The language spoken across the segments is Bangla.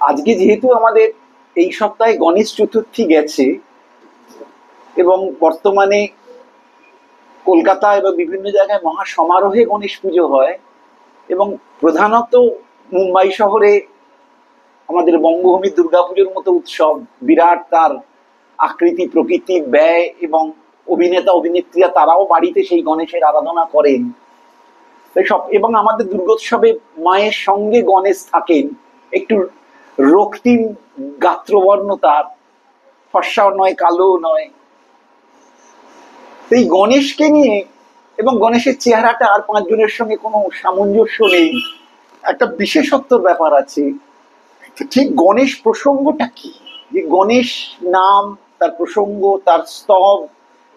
আজকে যেহেতু আমাদের এই সপ্তাহে গণেশ চতুর্থী গেছে এবং বর্তমানে কলকাতা এবং বিভিন্ন জায়গায় মহা সমারোহে গণেশ পুজো হয় এবং প্রধানত মুম্বাই শহরে আমাদের বঙ্গভূমি দুর্গাপুজোর মতো উৎসব বিরাট তার আকৃতি প্রকৃতি ব্যয় এবং অভিনেতা অভিনেত্রীরা তারাও বাড়িতে সেই গণেশের আরাধনা করেন সব এবং আমাদের দুর্গোৎসবে মায়ের সঙ্গে গণেশ থাকেন একটু রক্তিম গাত্রবর্ণ তার, ফর্সাও নয় কালো নয়। এই গণেশকে নিয়ে এবং গণেশের চেহারাটা আর পাঁচজনের সঙ্গে কোনো সামঞ্জস্য নেই, একটা বিশেষত্বর ব্যাপার আছে। ঠিক গণেশ প্রসঙ্গটা কি, যে গণেশ নাম, তার প্রসঙ্গ, তার স্তব,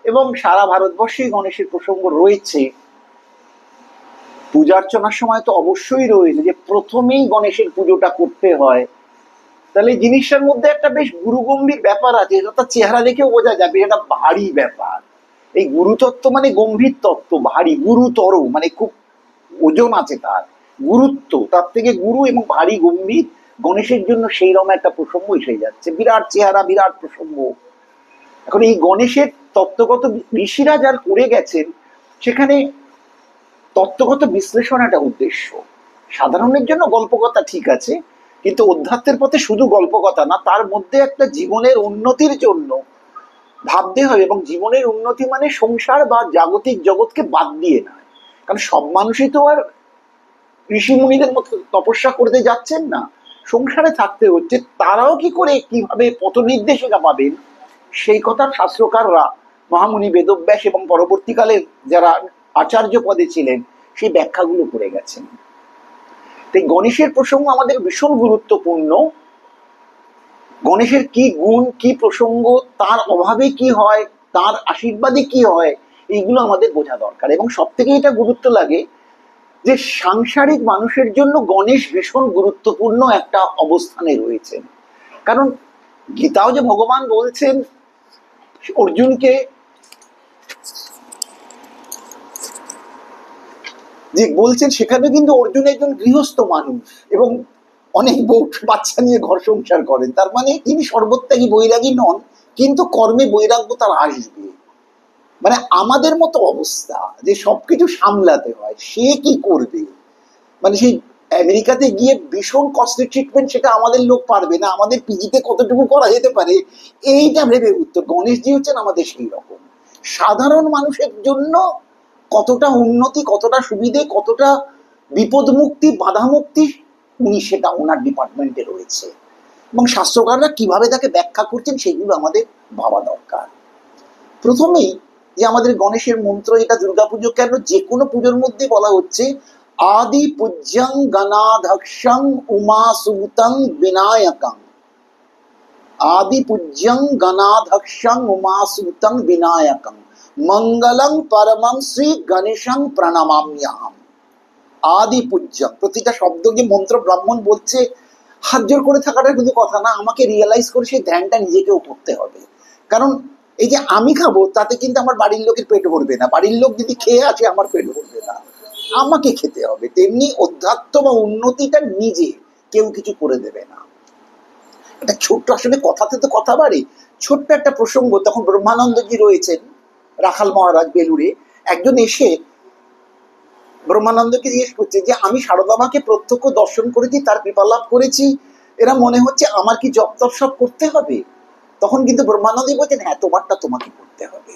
এবং সারা ভারতবর্ষে গণেশের প্রসঙ্গ রয়েছে। পূজার্চনার সময় তো অবশ্যই রয়েছে যে প্রথমেই গণেশের পুজোটা করতে হয়, তাহলে জিনিসটার মধ্যে একটা বেশ গুরুগম্ভীর ব্যাপার আছে, অর্থাৎ চেহারা দেখেও বোঝা যাবে এটা ভারী ব্যাপার। এই গুরুতত্ত্ব মানে গম্ভীর তত্ত্ব, ভারী গুরুতর মানে খুব ওজন আছে তার, গুরুত্ব তার থেকে গুরু এবং ভারী গম্ভীর। গণেশের জন্য সেই রকম একটা প্রসঙ্গ এসে যাচ্ছে, বিরাট চেহারা বিরাট প্রসঙ্গ। এখন এই গণেশের তত্ত্বগত ঋষিরা যার করে গেছেন সেখানে তত্ত্বগত বিশ্লেষণ একটা উদ্দেশ্য। সাধারণের জন্য গল্পকথা ঠিক আছে, কিন্তু অধ্যাত্মের পথে শুধু গল্পকথা না, তার মধ্যে একটা জীবনের উন্নতির জন্য ভাবতে হবে। এবং জীবনের উন্নতি মানে সংসার বা জাগতিক জগৎকে বাদ দিয়ে নয়, কারণ সব মানুষই তো আর ঋষি মুনিদের মতো তপস্যা করতে যাচ্ছেন না, সংসারে থাকতে হচ্ছে। তারাও কি করে কিভাবে পথ নির্দেশিকা পাবেন সেই কথা শাস্ত্রকাররা মহামুনি বেদব্যাস এবং পরবর্তীকালে যারা আচার্য পদে ছিলেন সেই ব্যাখ্যাগুলো করে গেছেন। তাই গণেশের প্রসঙ্গ আমাদের ভীষণ গুরুত্বপূর্ণ। গণেশের কি গুণ, কি প্রসঙ্গ, তার অভাবে কি হয়, তার আশীর্বাদে কি হয়, এইগুলো আমাদের বোঝা দরকার। এবং সব থেকে এটা গুরুত্ব লাগে যে সাংসারিক মানুষের জন্য গণেশ ভীষণ গুরুত্বপূর্ণ একটা অবস্থানে রয়েছেন। কারণ গীতাও যে ভগবান বলছেন অর্জুনকে যে বলছেন, সেখানে কিন্তু অর্জুন একজন গৃহস্থ মানুষ এবং অনেক বউ বাচ্চা নিয়ে ঘর সংসার করেন। তার মানে তিনি সর্বত্যাগী বৈরাগী নন, কিন্তু কর্মে বৈরাগ্য তার আসবে। মানে আমাদের মতো অবস্থা যে সবকিছু সামলাতে হয়, সে কি করবে? মানে সেই আমেরিকাতে গিয়ে ভীষণ কস্টলি ট্রিটমেন্ট, সেটা আমাদের লোক পারবে না। আমাদের পিজিতে কতটুকু করা যেতে পারে এইটা ভেবে উত্তর। গণেশজি হচ্ছেন আমাদের সেই রকম সাধারণ মানুষের জন্য কতটা উন্নতি, কতটা সুবিধে, কতটা বিপদ মুক্তি, বাধা মুক্তি, উনি সেটা ওনার ডিপার্টমেন্টে রয়েছে। এবং শাস্ত্রকাররা কিভাবে তাকে ব্যাখ্যা করছেন সেগুলো আমাদের ভাবা দরকার। প্রথমেই যে আমাদের গণেশের মন্ত্র, এটা দুর্গাপুজো কেন যে কোনো পুজোর মধ্যে বলা হচ্ছে আদি পূজ্যং গণাধ্যক্ষং উমাসুতং বিনায়কং। আদি পূজ্যং গণাধ্যক্ষং উমাসুতং বিনায়কং মঙ্গলং পরমং শ্রী গণেশং প্রণমাম্যহম। আদি পূজ্যং, প্রতিটা শব্দকে মন্ত্র ব্রাহ্মণ বলছে, হাত জোর করে থাকাটা কিন্তু কথা না, আমাকে রিয়েলাইজ করে সেই ধ্যানটা নিজেকেও করতে হবে। কারণ এই যে আমি খাবো তাতে কিন্তু আমার বাড়ির লোকের পেট ভরবে না, বাড়ির লোক যদি খেয়ে আসে আমার পেট ভরবে না, আমাকে খেতে হবে। তেমনি অধ্যাত্ম বা উন্নতিটা নিজে, কেউ কিছু করে দেবে না। একটা ছোট্ট, আসলে কথাতে তো কথা বাড়ে, ছোট্ট একটা প্রসঙ্গ। তখন ব্রহ্মানন্দজি রয়েছেন রাখাল মহারাজ বেলুড়ে, একজন এসে ব্রহ্মানন্দকে জিজ্ঞেস করছে যে আমি শারদামাকে প্রত্যক্ষ দর্শন করেছি, তার কৃপা লাভ করেছি, এরা মনে হচ্ছে আমার কি জপ তপ সব করতে হবে? তখন কিন্তু ব্রহ্মানন্দই বলছেন হ্যাঁ, তোমারটা তোমাকে করতে হবে।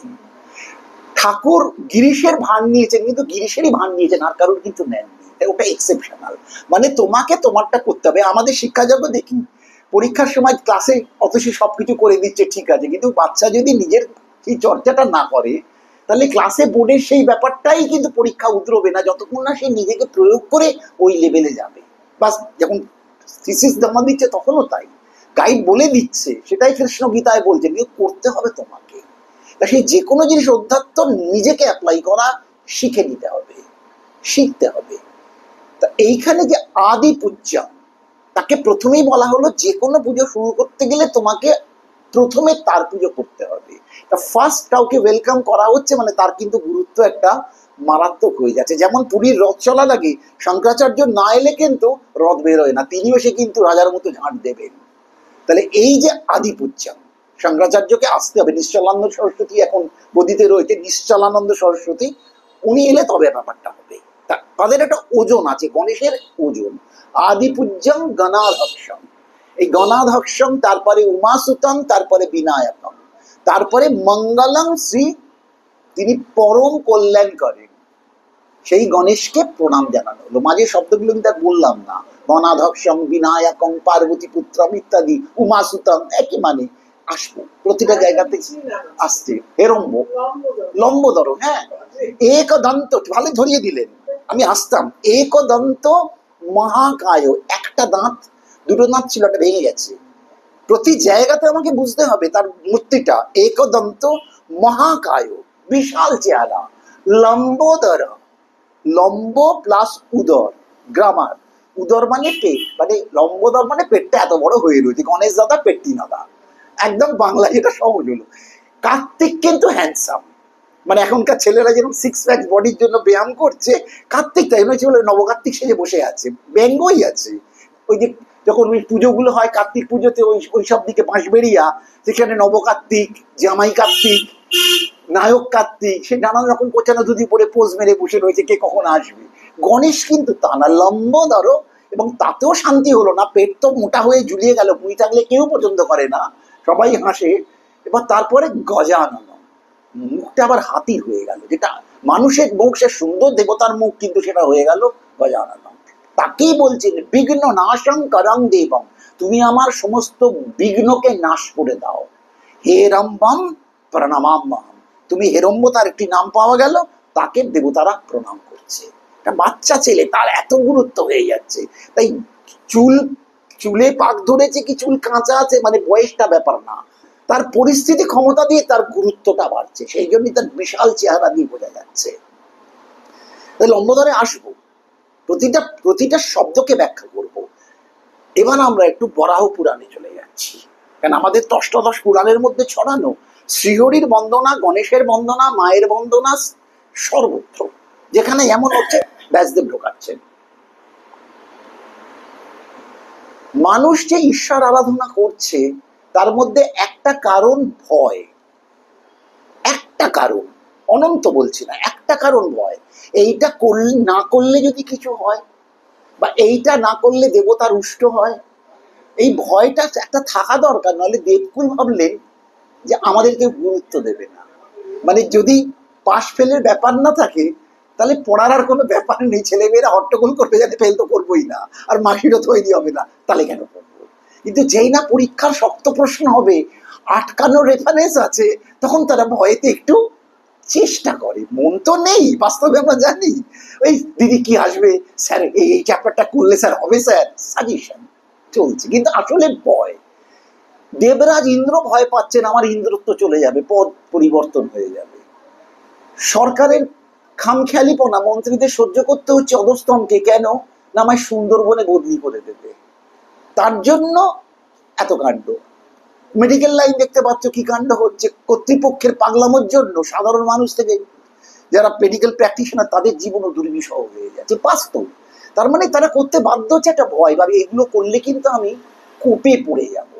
ঠাকুর গিরিশের ভান নিয়েছেন, কিন্তু গিরিশেরই ভান নিয়েছেন, আর কারোর কিন্তু নেননি, ওটা এক্সেপশনাল। মানে তোমাকে তোমারটা করতে হবে। আমাদের শিক্ষা জগৎ দেখি পরীক্ষার সময় ক্লাসে অথচ সবকিছু করে দিচ্ছে, ঠিক আছে, কিন্তু বাচ্চা যদি নিজের সেই চর্চাটা না করে তাহলে ক্লাসে বোর্ডের সেই ব্যাপারটাই কিন্তু পরীক্ষা উতরবে না, যতক্ষণ না সে নিজেকে প্রয়োগ করে ওই লেভেলে যাবে। বাস, যখন থিসিস জমা দিচ্ছে তখনও তাই, গাইড বলে দিচ্ছে, সেটাই কৃষ্ণ গীতায় বলছে, কিন্তু করতে হবে তোমাকে। তা সেই যে কোনো জিনিস অধ্যাত্ম নিজেকে অ্যাপ্লাই করা শিখে নিতে হবে, শিখতে হবে। তা এইখানে যে আদি পূজ্য, তাকে প্রথমেই বলা হলো যে কোনো পুজো শুরু করতে গেলে তোমাকে প্রথমে তার পুজো করতে হবে। তা ফার্স্ট কাউকে ওয়েলকাম করা হচ্ছে মানে তার কিন্তু গুরুত্ব একটা মারাত্মক হয়ে যাচ্ছে। যেমন পুরীর রথ চলা লাগে, শঙ্করাচার্য না এলে কিন্তু রথ বেরোয় না, তিনিও সে কিন্তু রাজার মতো ঝাঁট দেবেন। তাহলে এই যে আদিপূজ্যম, শঙ্করাচার্যকে আসতে হবে। নিশ্চলানন্দ সরস্বতী এখন গদিতে রয়েছে, নিশ্চলানন্দ সরস্বতী, উনি এলে তবে ব্যাপারটা হবে। তাদের একটা ওজন আছে, গণেশের ওজন। আদিপূজ্যম গণাধ্যক্ষম, এই গণাধ্যক্ষম, তারপরে উমাসুতম, তারপরে বিনায়কম, তারপরে মঙ্গলম শ্রী, তিনি পরম কল্যাণ করেন, সেই গণেশকে প্রণাম জানানো হলো। মাঝে শব্দগুলো কিন্তু আর বললাম না, গণাধ্যক্ষম, বিনায়কম, পার্বতী পুত্রম ইত্যাদি, উমাসুতম, একই মানে। আসবো প্রতিটা জায়গাতে আসছে। হেরম্ব, লম্বোদর, হ্যাঁ, একদন্ত, ভালো ধরিয়ে দিলেন, আমি আসতাম। একদন্ত মহাকায়, একটা দাঁত, দুটো দাঁত ছিল, একটা ভেঙে গেছে। প্রতি জায়গাতে আমাকে বুঝতে হবে তার মূর্তিটা। একদন্ত মহাকায়, বিশাল চেহারা, লম্বোদর, লম্ব প্লাস উদর, গ্রামার, উদর মানে পেট, মানে লম্বোদর মানে পেটটা এত বড় হয়ে রয়েছে, গণেশ দাদা পেটটি দাদা, একদম বাংলা যেটা সহজ হলো। কার্তিক কিন্তু হ্যান্ডসাম, মানে এখনকার ছেলেরা যেরকম সিক্স প্যাক বডির জন্য ব্যায়াম করছে, কার্তিক তাই নয়, বলে নবকার্তিক সেজে বসে আছে, ব্যঙ্গই আছে। ওই যে যখন ওই পুজোগুলো হয়, কার্তিক পুজোতে ওই সব দিকে বাঁশবেড়িয়া, সেখানে নবকার্তিক, জামাই কার্তিক, নায়ক কার্তিক, সে নানান রকম কোচানো ধুতি পরে পোজ মেরে বসে রয়েছে, কে কখন আসবে। গণেশ কিন্তু তা না, লম্ব ধরো, এবং তাতেও শান্তি হলো না, পেট তো মোটা হয়ে ঝুলিয়ে গেল, মুই থাকলে কেউ পছন্দ করে না, সবাই হাসে। এবার তারপরে গজানন, মুখটা আবার হাতির হয়ে গেল, যেটা মানুষের মুখ সে সুন্দর, দেবতার মুখ কিন্তু সেটা হয়ে গেল গজানন। তাকেই বলছেন বিঘ্ন নাশং করং দেবং, তুমি আমার সমস্ত বিঘ্নকে নাশ করে দাও। হেরম্বম প্রণমাম্যহম, তুমি হেরম্ব, তার একটি নাম পাওয়া গেল, তাকে দেবতারা প্রণাম করছে। একটা বাচ্চা ছেলে, তার এত গুরুত্ব হয়ে যাচ্ছে। তাই চুলে পাক ধরেছে কি চুল কাঁচা আছে, মানে বয়সটা ব্যাপার না, তার পরিস্থিতি ক্ষমতা দিয়ে তার গুরুত্বটা বাড়ছে, সেই জন্যই তার বিশাল চেহারা দিয়ে বোঝা যাচ্ছে। তাই লম্বোদরে আসবো, প্রতিটা শব্দকে ব্যাখ্যা করব। এবার আমরা একটু বরাহ পুরাণে চলে যাচ্ছি, কারণ আমাদের অষ্টাদশ পুরাণের মধ্যে ছড়ানো শ্রীহরির বন্দনা, গণেশের বন্দনা, মায়ের বন্দনা সর্বত্র, যেখানে এমন হচ্ছে ব্যাসদেব ঢোকাচ্ছেন। মানুষ যে ঈশ্বর আরাধনা করছে তার মধ্যে একটা কারণ ভয়, একটা কারণ, অনন্ত বলছি না, একটা কারণ ভয়। এইটা না করলে যদি কিছু হয়, বা এইটা না করলে দেবতা রুষ্ট হয়, এই ভয়টা একটা থাকা দরকার। নাহলে দেবকুল ভাবলেন যে আমাদেরকে গুরুত্ব দেবে না, মানে যদি পাশ ফেলের ব্যাপার না থাকে তাহলে পড়ার আর কোনো ব্যাপার নেই, ছেলেমেয়েরা হট্টগোল করবে যাতে ফেল তো করবোই না, আর মাসিরও তৈরি হবে না, তাহলে কেন পড়বো। কিন্তু যেই না পরীক্ষার শক্ত প্রশ্ন হবে, আটকানোর রেফারেন্স আছে, তখন তারা ভয়েতে একটু চেষ্টা করে। মন তো নেই, বাস্তবে আমরা জানি। ওই দিদি কি আসবে স্যার, এই চ্যাপ্টারটা করলে স্যার হবে স্যার, সাজেশন চলছে, কিন্তু আসলে ভয়। দেবরাজ ইন্দ্র ভয় পাচ্ছেন, আমার ইন্দ্রত্ব চলে যাবে, পদ পরিবর্তন হয়ে যাবে। সরকারের খামখেয়ালিপনা, মন্ত্রীদের সহ্য করতে হচ্ছে অধস্তনকে, কেন না আমায় সুন্দরবনে বদলি করে দেবে, তার জন্য এত কাণ্ড। মেডিকেল লাইন দেখতে পাচ্ছ কি কাণ্ড হচ্ছে, কর্তৃপক্ষের পাগলামোর জন্য সাধারণ মানুষ থেকে যারা মেডিকেল প্র্যাকটিশনার, তাদের জীবনও দুর্বিষহ হয়ে যাচ্ছে, বাস্তব। তার মানে তারা করতে বাধ্য হচ্ছে একটা ভয়, ভাবে এগুলো করলে কিন্তু আমি কোপে পড়ে যাব।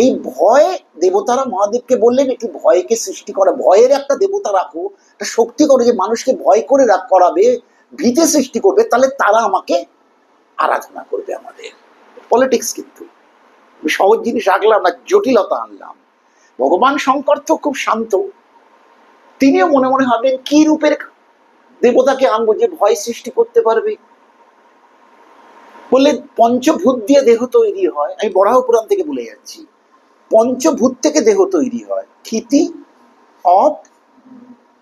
এই ভয় দেবতারা মহাদেবকে বললেন একটু ভয়কে সৃষ্টি করা, ভয়ের একটা দেবতা রাখো, একটা শক্তি করো যে মানুষকে ভয় করে করাবে, ভীতি সৃষ্টি করবে, তাহলে তারা আমাকে আরাধনা করবে। আমাদের পলিটিক্স কিন্তু সহজ জিনিস রাখলাম না, জটিলতা আনলাম। ভগবান শঙ্কর তো খুব শান্ত, তিনিও মনে মনে ভাবেন কি রূপের দেবতাকে আনবো যে ভয় সৃষ্টি করতে পারবে। বললে পঞ্চভূত দিয়ে দেহ তৈরি হয়, আমি বরাহ পুরাণ থেকে বলে যাচ্ছি, পঞ্চভূত থেকে দেহ তৈরি হয়, ক্ষিতি, অপ,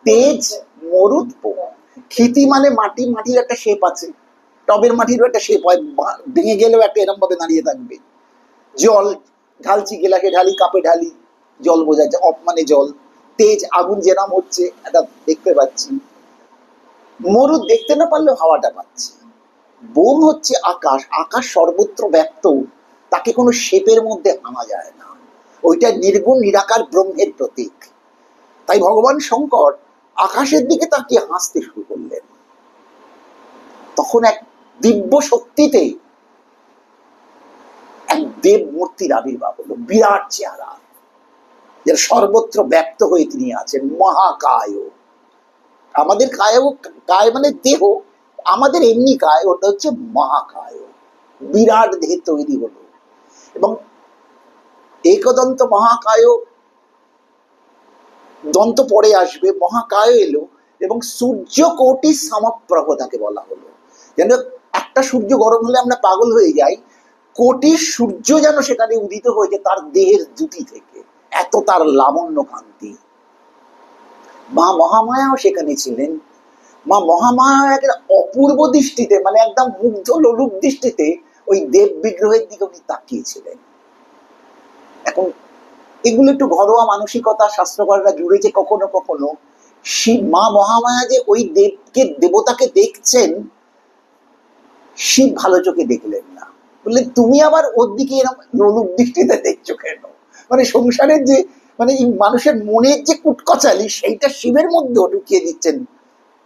তেজ, মরুত, ক্ষিতি মানে মাটি, মাটির একটা শেপ আছে, টবের মাটিরও একটা শেপ হয়, ভেঙে গেলেও একটা এরম ভাবে দাঁড়িয়ে থাকবে। জল ঢালছি, গেলাকে ঢালি, কাপে ঢালি, জল বোঝাচ্ছে, অপ মানে জল। তেজ আগুন যেরাম হচ্ছে এটা দেখতে পাচ্ছি, মরুদ দেখতে না পারলেও হাওয়াটা পাচ্ছি। বোম হচ্ছে আকাশ, আকাশ সর্বত্র ব্যক্ত, তাকে কোনো শেপের মধ্যে আনা যায় না, ওইটা নির্গুণ নিরাকার ব্রহ্মের প্রতীক। তাই ভগবান শঙ্কর আকাশের দিকে তাকিয়ে হাসতে শুরু করলেন। তখন এক দিব্য শক্তিতে এক দেব মূর্তির আবির্ভাব হলো, বিরাট চেহারা, যার সর্বত্র ব্যক্ত হয়ে তিনি আছেন, মহাকায়। আমাদের কায় মানে দেহ, আমাদের এমনি কায়, ওটা হচ্ছে মহাকায়। বিরাট দেহে তৈরি হলো এবং একদন্ত মহাকায়, দন্ত পরে আসবে, মহাকায় এলো এবং সূর্য কোটি সমপ্রভ তাকে বলা হলো। যেন একটা সূর্য গরম হলে আমরা পাগল হয়ে যাই, কোটি সূর্য যেন সেখানে উদিত হয়েছে তার দেহের দুটি থেকে, এত তার লাবণ্য কান্তি। মা মহামায়াও সেখানে ছিলেন। মা মহামায়া একটা অপূর্ব দৃষ্টিতে, মানে একদম মুগ্ধ লোলুপ দৃষ্টিতে ওই দেব বিগ্রহের দিকে উনি তাকিয়েছিলেন। এখন এগুলো একটু ঘরোয়া মানসিকতা, শাস্ত্রকাররা জুড়েছে কখনো কখনো। শিব, মা মহামায়া যে ওই দেবতাকে দেখছেন, শিব ভালো চোখে দেখলেন না, বললেন তুমি আবার ওর দিকে এরকম লোলুপ দৃষ্টিতে দেখছো কেন? মানে সংসারের যে, মানে মানুষের মনের যে কুটকচালি, সেইটা শিবের মধ্যেও ঢুকিয়ে দিচ্ছেন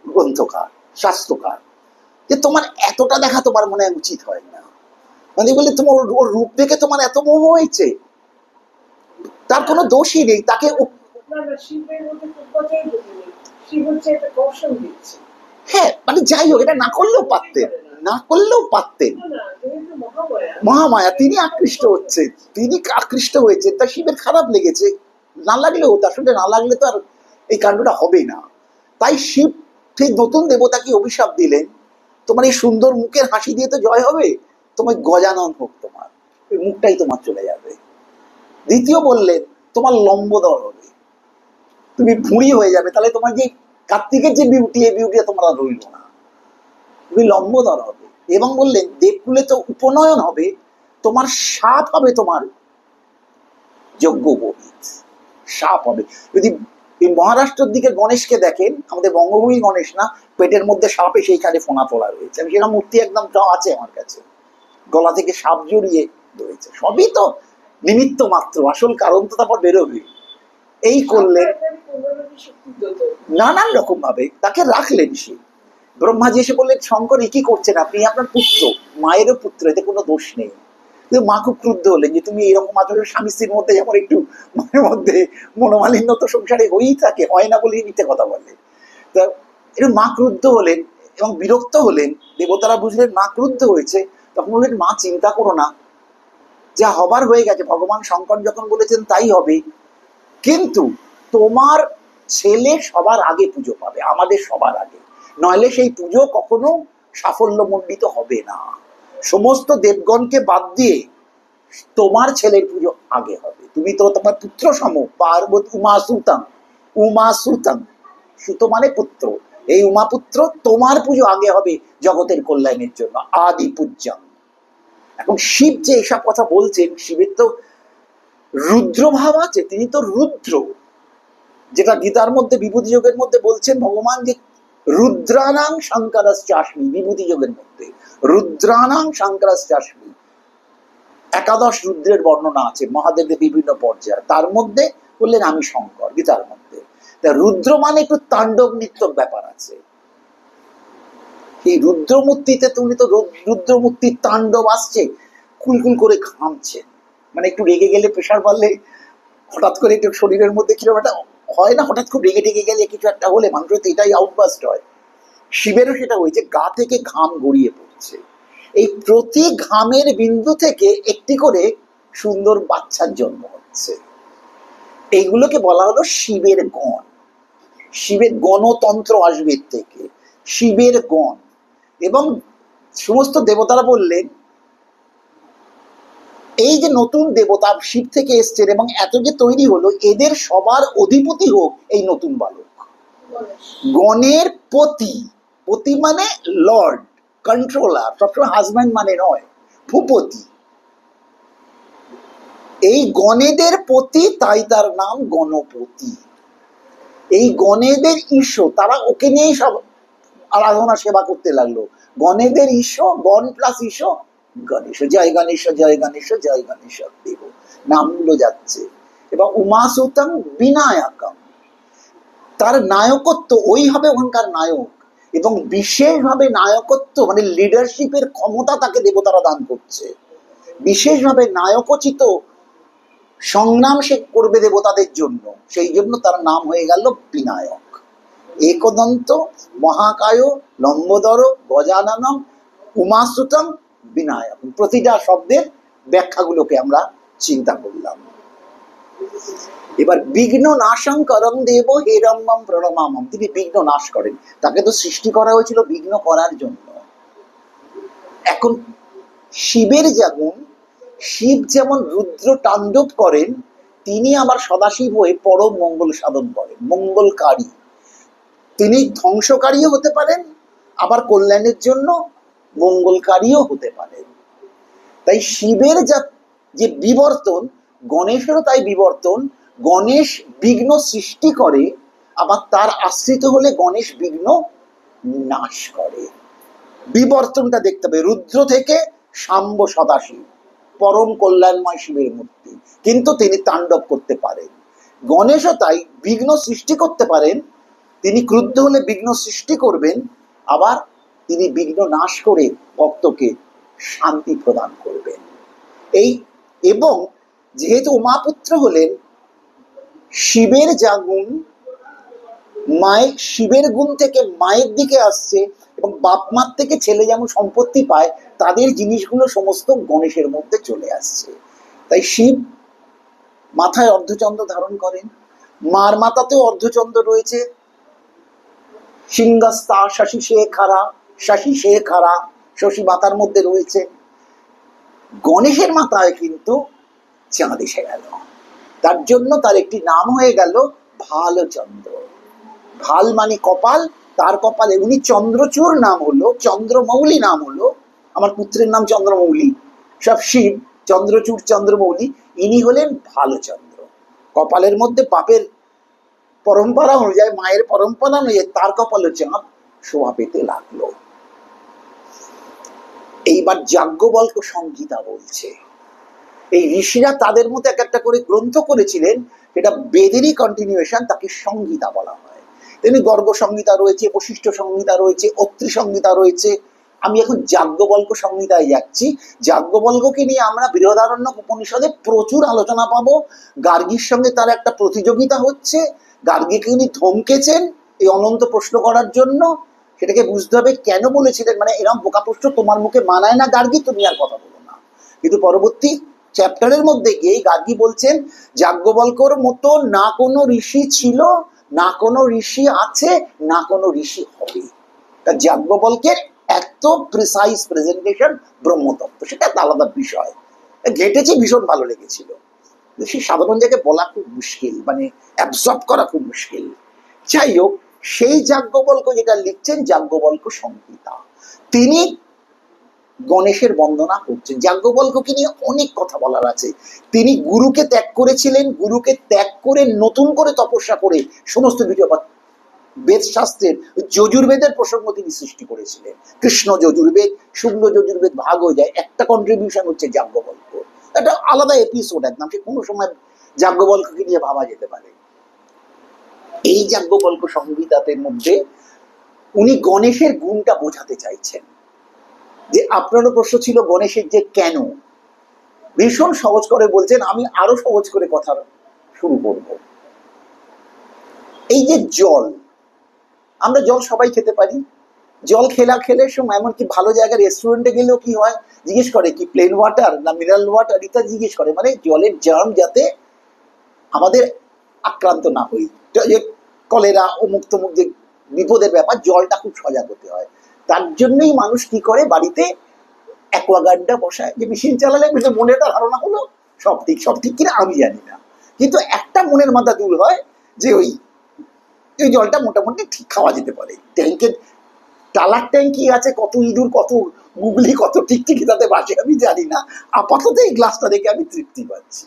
গ্রন্থকার, শাস্ত্রকার, যে তোমার এতটা দেখা তোমার মনে উচিত হয় না। মানে বলে তোমার ওর রূপ দেখে তোমার এত মোহ হয়েছে, তার কোনো দোষই নেই। তাকে হ্যাঁ, মানে যাই হোক, এটা না করলেও পারতেন, না করলেও পারতেন। মহামায়া তিনি আকৃষ্ট হচ্ছে, তিনি আকৃষ্ট হয়েছে, তা শিবের খারাপ লেগেছে, না লাগলেও, তার সঙ্গে না লাগলে তো আর এই কাণ্ডটা হবে না। তাই শিব সেই নতুন দেবতাকে অভিশাপ দিলেন, তোমার এই সুন্দর মুখের হাসি দিয়ে তো জয় হবে, তোমার গজানন হোক, তোমার ওই মুখটাই তোমার চলে যাবে। দ্বিতীয় বললেন তোমার লম্বোদর হবে, তুমি ভুঁড়ি হয়ে যাবে, তাহলে তোমার যে কার্তিকের যে বিউটি, এই বিউটিটা তোমার আর রইল না, তুমি লম্বোদর হবে। এবং বললেন দেবকুলে তো উপনয়ন হবে, তোমার সাপ হবে, তোমার যজ্ঞোপবীত সাপ হবে। যদি এই মহারাষ্ট্রের দিকে গণেশকে দেখেন, আমাদের বঙ্গভূমি গণেশ না, পেটের মধ্যে সাপ এসে সেইখানে ফোনা তোলা রয়েছে, আমি সেরকম মূর্তি একদম আছে আমার কাছে, গলা থেকে সাপ জড়িয়ে রয়েছে। সবই তো নিমিত্ত মাত্র, আসল কারণ তো তারপর বেরোবে। এই করলেন নানান রকম ভাবে, তাকে রাখলেন। সে ব্রহ্মাজি এসে বললেন শঙ্কর এ কি করছেন আপনি, আপনার পুত্র, মায়েরও পুত্র, এতে কোনো দোষ নেই। কিন্তু মা খুব ক্রুদ্ধ হলেন যে তুমি এরকম আচরণ, স্বামী স্ত্রীর মধ্যে যেমন একটু মায়ের মধ্যে মনোমালিন্য তো সংসারে হয়েই থাকে, হয় না বলেই মিথ্যে কথা বলে। তা এরকম মা ক্রুদ্ধ হলেন এবং বিরক্ত হলেন, দেবতারা বুঝলেন মা ক্রুদ্ধ হয়েছে, তখন বললেন মা চিন্তা করো না, যা হবার হয়ে গেছে, ভগবান শঙ্কর যখন বলেছেন তাই হবে, কিন্তু তোমার ছেলে সবার আগে পুজো পাবে, আমাদের সবার আগে, নইলে সেই পুজো কখনো সাফল্যমণ্ডিত হবে না। সমস্ত দেবগণকে বাদ দিয়ে তোমার ছেলের পুজো আগে হবে, তুমি তো তোমার পুত্র সম, পার্বতী উমা সুতং, উমা সুতং, সুত মানে পুত্র, এই উমা পুত্র, তোমার পুজো আগে হবে জগতের কল্যাণের জন্য, আদি পূজ্যং। এখন শিব যে এসব কথা বলছেন, শিবের তো রুদ্রভাব আছে, তিনি তো রুদ্র, যেটা গীতার মধ্যে বিভূতি যোগের মধ্যে বলছেন ভগবান, যে রুদ্রানাং শঙ্করশ্চাস্মি, বিভূতি যোগের মধ্যে রুদ্রানাং শঙ্করশ্চাস্মি, 11 রুদ্রের বর্ণনা আছে মহাদেবের বিভিন্ন পর্যায়ে, তার মধ্যে বললেন আমি শঙ্কর গীতার মধ্যে। তা রুদ্র মানে একটু তাণ্ডব নৃত্যর ব্যাপার আছে, এই রুদ্রমূর্তিতে তুমি তো রুদ্রমূর্তির তাণ্ডব আসছে, কুলকুল করে ঘামছেন, মানে একটু রেগে গেলে, প্রেশার বাড়লে হঠাৎ করে একটু শরীরের মধ্যে কিরকম একটা হয় না, হঠাৎ খুব রেগে টেগে গেলে কিছু একটা হলে মানুষের তো এটাই আউটবাস্ট হয়, শিবেরও সেটা হয়েছে, গা থেকে ঘাম গড়িয়ে পড়ছে, এই প্রতি ঘামের বিন্দু থেকে একটি করে সুন্দর বাচ্চার জন্ম হচ্ছে। এইগুলোকে বলা হলো শিবের গণ, শিবের গণতন্ত্র আসবে থেকে, শিবের গণ। এবং সমস্ত দেবতারা বললেন এই যে নতুন দেবতা শিব থেকে এসছেন এবং এত যে তৈরি হলো, এদের সবার অধিপতি হোক এই নতুন বালক, গণের পতি, পতি মানে লর্ড, কন্ট্রোলার, সবসময় হাজব্যান্ড মানে নয়, ভূপতি, এই গণেদের পতি, তাই তার নাম গণপতি। এই গণেদের ঈশ্বর, তারা ওকে নিয়েই সব আরাধনা সেবা করতে লাগলো, গণেদের ঈশ্বর, গণ প্লাস ঈশ্বর গণেশ, জয় গণেশ জয় গণেশ জয় গণেশ দেব, নামগুলো যাচ্ছে। এবং উমা সুতং বিনায়কম, তার নায়কত্ব ওই হবে ওখানকার নায়ক, এবং বিশেষভাবে নায়কত্ব মানে লিডারশিপের ক্ষমতা তাকে দেবতারা দান করছে। বিশেষভাবে নায়কোচিত সংগ্রাম সে করবে দেবতাদের জন্য, সেই জন্য তার নাম হয়ে গেল বিনায়ক। একদন্ত মহাকায় লম্বোদর গজাননম উমাসুতম বিনায়ক। প্রতিটা শব্দের ব্যাখ্যাগুলোকে আমরা চিন্তা করলাম। এবার বিঘ্ন নাশং করং দেব হেরম্বম প্রণমামম, তিনি বিঘ্ন নাশ করেন। তাকে তো সৃষ্টি করা হয়েছিল বিঘ্ন করার জন্য। এখন শিবের যেমন, শিব যেমন রুদ্র তাণ্ডব করেন, তিনি আবার সদাশিব হয়ে পরম মঙ্গল সাধন করেন, মঙ্গলকারী। তিনি ধ্বংসকারীও হতে পারেন, আবার কল্যাণের জন্য মঙ্গলকারীও হতে পারেন। তাই শিবের যে বিবর্তন, গণেশেরও তাই বিবর্তন। গণেশ বিঘ্ন সৃষ্টি করে, আবার তার আশ্রিত হলে গণেশ বিঘ্ন নাশ করে। বিবর্তনটা দেখতে হবে। রুদ্র থেকে শাম্ব সদাশিব, পরম কল্যাণময় শিবের মূর্তি, কিন্তু তিনি তাণ্ডব করতে পারেন। গণেশও তাই বিঘ্ন সৃষ্টি করতে পারেন, তিনি ক্রুদ্ধ হলে বিঘ্ন সৃষ্টি করবেন, আবার তিনি বিঘ্ন নাশ করে ভক্তকে শান্তি প্রদান করবেন। এই এবং যেহেতু উমাপুত্র হলেন, শিবের যা গুণ, মায়ের শিবের গুণ থেকে মায়ের দিকে আসছে, এবং বাপ মার থেকে ছেলে যেমন সম্পত্তি পায়, তাদের জিনিসগুলো সমস্ত গণেশের মধ্যে চলে আসছে। তাই শিব মাথায় অর্ধচন্দ্র ধারণ করেন, মার মাথাতেও অর্ধচন্দ্র রয়েছে। সিংহস্তা শশী শেখারা, শশী শেখারা, শশী মাথার মধ্যে রয়েছে। গণেশের মাথায় কিন্তু চাঁদ এসে গেল, তার জন্য তার একটি নাম হয়ে গেল ভালচন্দ্র। ভাল মানে কপাল, তার কপালে উনি চন্দ্রচূড় নাম হলো, চন্দ্রমৌলি নাম হলো। আমার পুত্রের নাম চন্দ্রমৌলি, সব শিব, চন্দ্রচূড় চন্দ্রমৌলি। ইনি হলেন ভালচন্দ্র। কপালের মধ্যে বাপের পরম্পরা অনুযায়ী, মায়ের পরম্পরা অনুযায়ী তার কপালে চাঁদ শোভা পেতে লাগলো। এইবার যাজ্ঞবল্ক্য সংহিতা বলছে। এই ঋষিরা তাদের মধ্যে এক একটা করে গ্রন্থ করেছিলেন, সেটা বেদেরই কন্টিনিউয়েশন, তাকে সংহিতা বলা হয়। তেমনি গর্গ সংহিতা রয়েছে, বশিষ্ঠ সংহিতা রয়েছে, অত্রি সংহিতা রয়েছে। আমি এখন যাজ্ঞবল্ক্য সংহিতায় যাচ্ছি। যাজ্ঞবল্ক্যকে নিয়ে আমরা বৃহদারণ্যক উপনিষদে প্রচুর আলোচনা পাবো। গার্গীর সঙ্গে তার একটা প্রতিযোগিতা হচ্ছে, গার্গীকে উনি ধমকেছেন এই অনন্ত প্রশ্ন করার জন্য। সেটাকে বুঝতে হবে কেন বলেছিলেন, মানে এরকম বোকা প্রশ্ন তোমার মুখে মানায় না গার্গী, তুমি আর কথা বলো না। কিন্তু পরবর্তী চ্যাপ্টারের মধ্যে গিয়ে গার্গী বলছেন, যাজ্ঞবল্ক্যর মতো না কোনো ঋষি ছিল, না কোনো ঋষি আছে, না কোনো ঋষি হবে। তা যাজ্ঞবল্ক্যের এত প্রিসাইজ প্রেজেন্টেশন ব্রহ্মতত্ত্ব, সেটা একটা আলাদা বিষয়। ঘেটেছে, ভীষণ ভালো লেগেছিল। সেই সাধারণ জায়গায় বলা খুব মুশকিল, মানে অ্যাবজর্ব করা খুব মুশকিল। যাই হোক, সেই যাজ্ঞবল্ক্য যেটা লিখছেন যাজ্ঞবল্ক্য সংহিতা, তিনি গণেশের বন্দনা করছেন। যাজ্ঞবল্ক্যকে নিয়ে অনেক কথা বলার আছে। তিনি গুরুকে ত্যাগ করেছিলেন, গুরুকে ত্যাগ করে নতুন করে তপস্যা করে সমস্ত ভিডিও বেদ শাস্ত্রের যজুর্বেদের প্রসঙ্গ তিনি সৃষ্টি করেছিলেন। কৃষ্ণ যজুর্বেদ, শুক্ল যজুর্বেদ ভাগ হয়ে যায়, একটা কন্ট্রিবিউশন হচ্ছে যাজ্ঞবল্ক্য। একটা আলাদা এপিসোড একদম, সে কোনো সময় যাজ্ঞবল্ক্যকে নিয়ে ভাবা যেতে পারে। এই যাজ্ঞবল্ক্য সংহিতার মধ্যে উনি গণেশের গুণটা বোঝাতে চাইছেন। যে আপনারও প্রশ্ন ছিল গণেশের যে কেন, ভীষণ সহজ করে বলছেন। আমি আরো সহজ করে কথা শুরু করব। এই যে জল, আমরা জল সবাই খেতে পারি। জল খেলে সময় এমনকি ভালো জায়গায় রেস্টুরেন্টে গেলেও কি হয়, জিজ্ঞেস করে কি প্লেন ওয়াটার না মিনারেল ওয়াটার, ইত্যাদি জিজ্ঞেস করে, মানে জলের জার্ম যাতে আমাদের আক্রান্ত না হই। কলেরা অমুক তমুক যে বিপদের ব্যাপার, জলটা খুব সজাগ হতে হয়। তার জন্যই মানুষ কি করে, বাড়িতে অ্যাকোয়াগার্ডটা বসায়, যে মেশিন চালালে মনে একটা ধারণা হলো সব ঠিক কিনা আমি জানি না, কিন্তু একটা মনের মাথা দূর হয় যে ওই জলটা মোটামুটি ঠিক খাওয়া যেতে পারে। ট্যাঙ্কের টালার ট্যাঙ্কি আছে, কত ইঁদুর, কত গুগলি, কত টিকটিকি তাতে বাসে আমি জানি না, আপাতত এই গ্লাসটা দেখে আমি তৃপ্তি পাচ্ছি।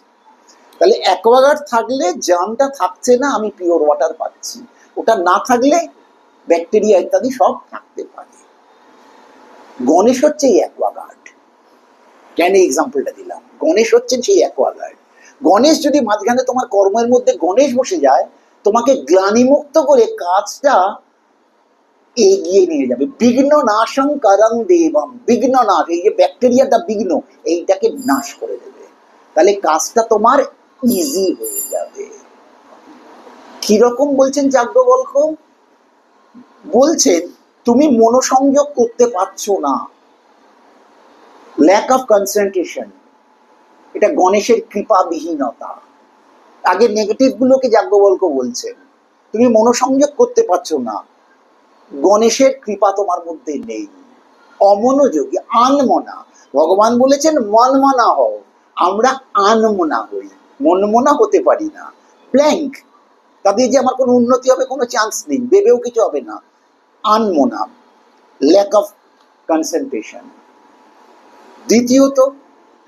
তাহলে অ্যাকোয়াগার্ড থাকলে জার্মটা থাকছে না, আমি পিওর ওয়াটার পাচ্ছি। ওটা না থাকলে ব্যাকটেরিয়া ইত্যাদি সব থাকতে পারে। গণেশ হচ্ছে এই অ্যাকোয়াগার্ড। কেন এক্সাম্পলটা দিলাম, গণেশ হচ্ছেন সেই অ্যাকোয়াগার্ড। গণেশ যদি মাঝখানে তোমার কর্মের মধ্যে গণেশ বসে যায়, তোমাকে গ্লানিমুক্ত করে কাজটা এগিয়ে নিয়ে যাবে। বিঘ্ন নাশং করং দেবম, বিঘ্ন নাশ, এই যে ব্যাকটেরিয়াটা বিঘ্ন, এইটাকে নাশ করে দেবে। তাহলে কাজটা তোমার ইজি হয়ে যাবে। কিরকম বলছেন যাজ্ঞবল্ক্য? বলছেন তুমি মনোসংযোগ করতে পারছো না, ল্যাক অফ কনসেন্ট্রেশন, এটা গণেশের কৃপাবিহীনতা। আগে নেগেটিভ গুলোকে যাজ্ঞবল্ক্য বলছেন, তুমি মনোসংযোগ করতে পারছো না, গণেশের কৃপা তোমার মধ্যে নেই, অমনোযোগী, আনমনা। ভগবান বলেছেন মনমনা হও, আমরা আনমনা হই, মনমনা হতে পারি না, ব্ল্যাঙ্ক। তাদের যে আমার কোনো উন্নতি হবে কোনো চান্স নেই, ভেবেও কিছু হবে না, আনমনা, ল্যাক অফ কনসেন্ট্রেশন। দ্বিতীয়ত,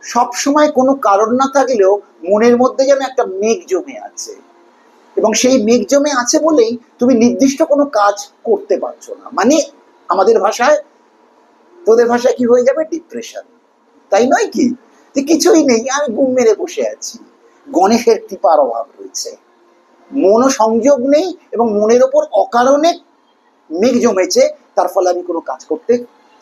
সবসময় কোনো কারণ না থাকলেও মনের মধ্যে যেন একটা মেঘ জমে আছে, এবং সেই মেঘ জমে আছে বলেই তুমি নির্দিষ্ট কোনো কাজ করতে পারছো না। মানে আমাদের ভাষায়, তোদের ভাষায় কি হয়ে যাবে? ডিপ্রেশন, তাই নয় কি? যে কিছুই নেই, আমি ঘুম মেরে বসে আছি। গণেশের কৃপার অভাব রয়েছে, মনোসংযোগ নেই এবং মনের ওপর অকারণে মেঘ জমেছে, তার ফলে আমি কোনো কাজ করতে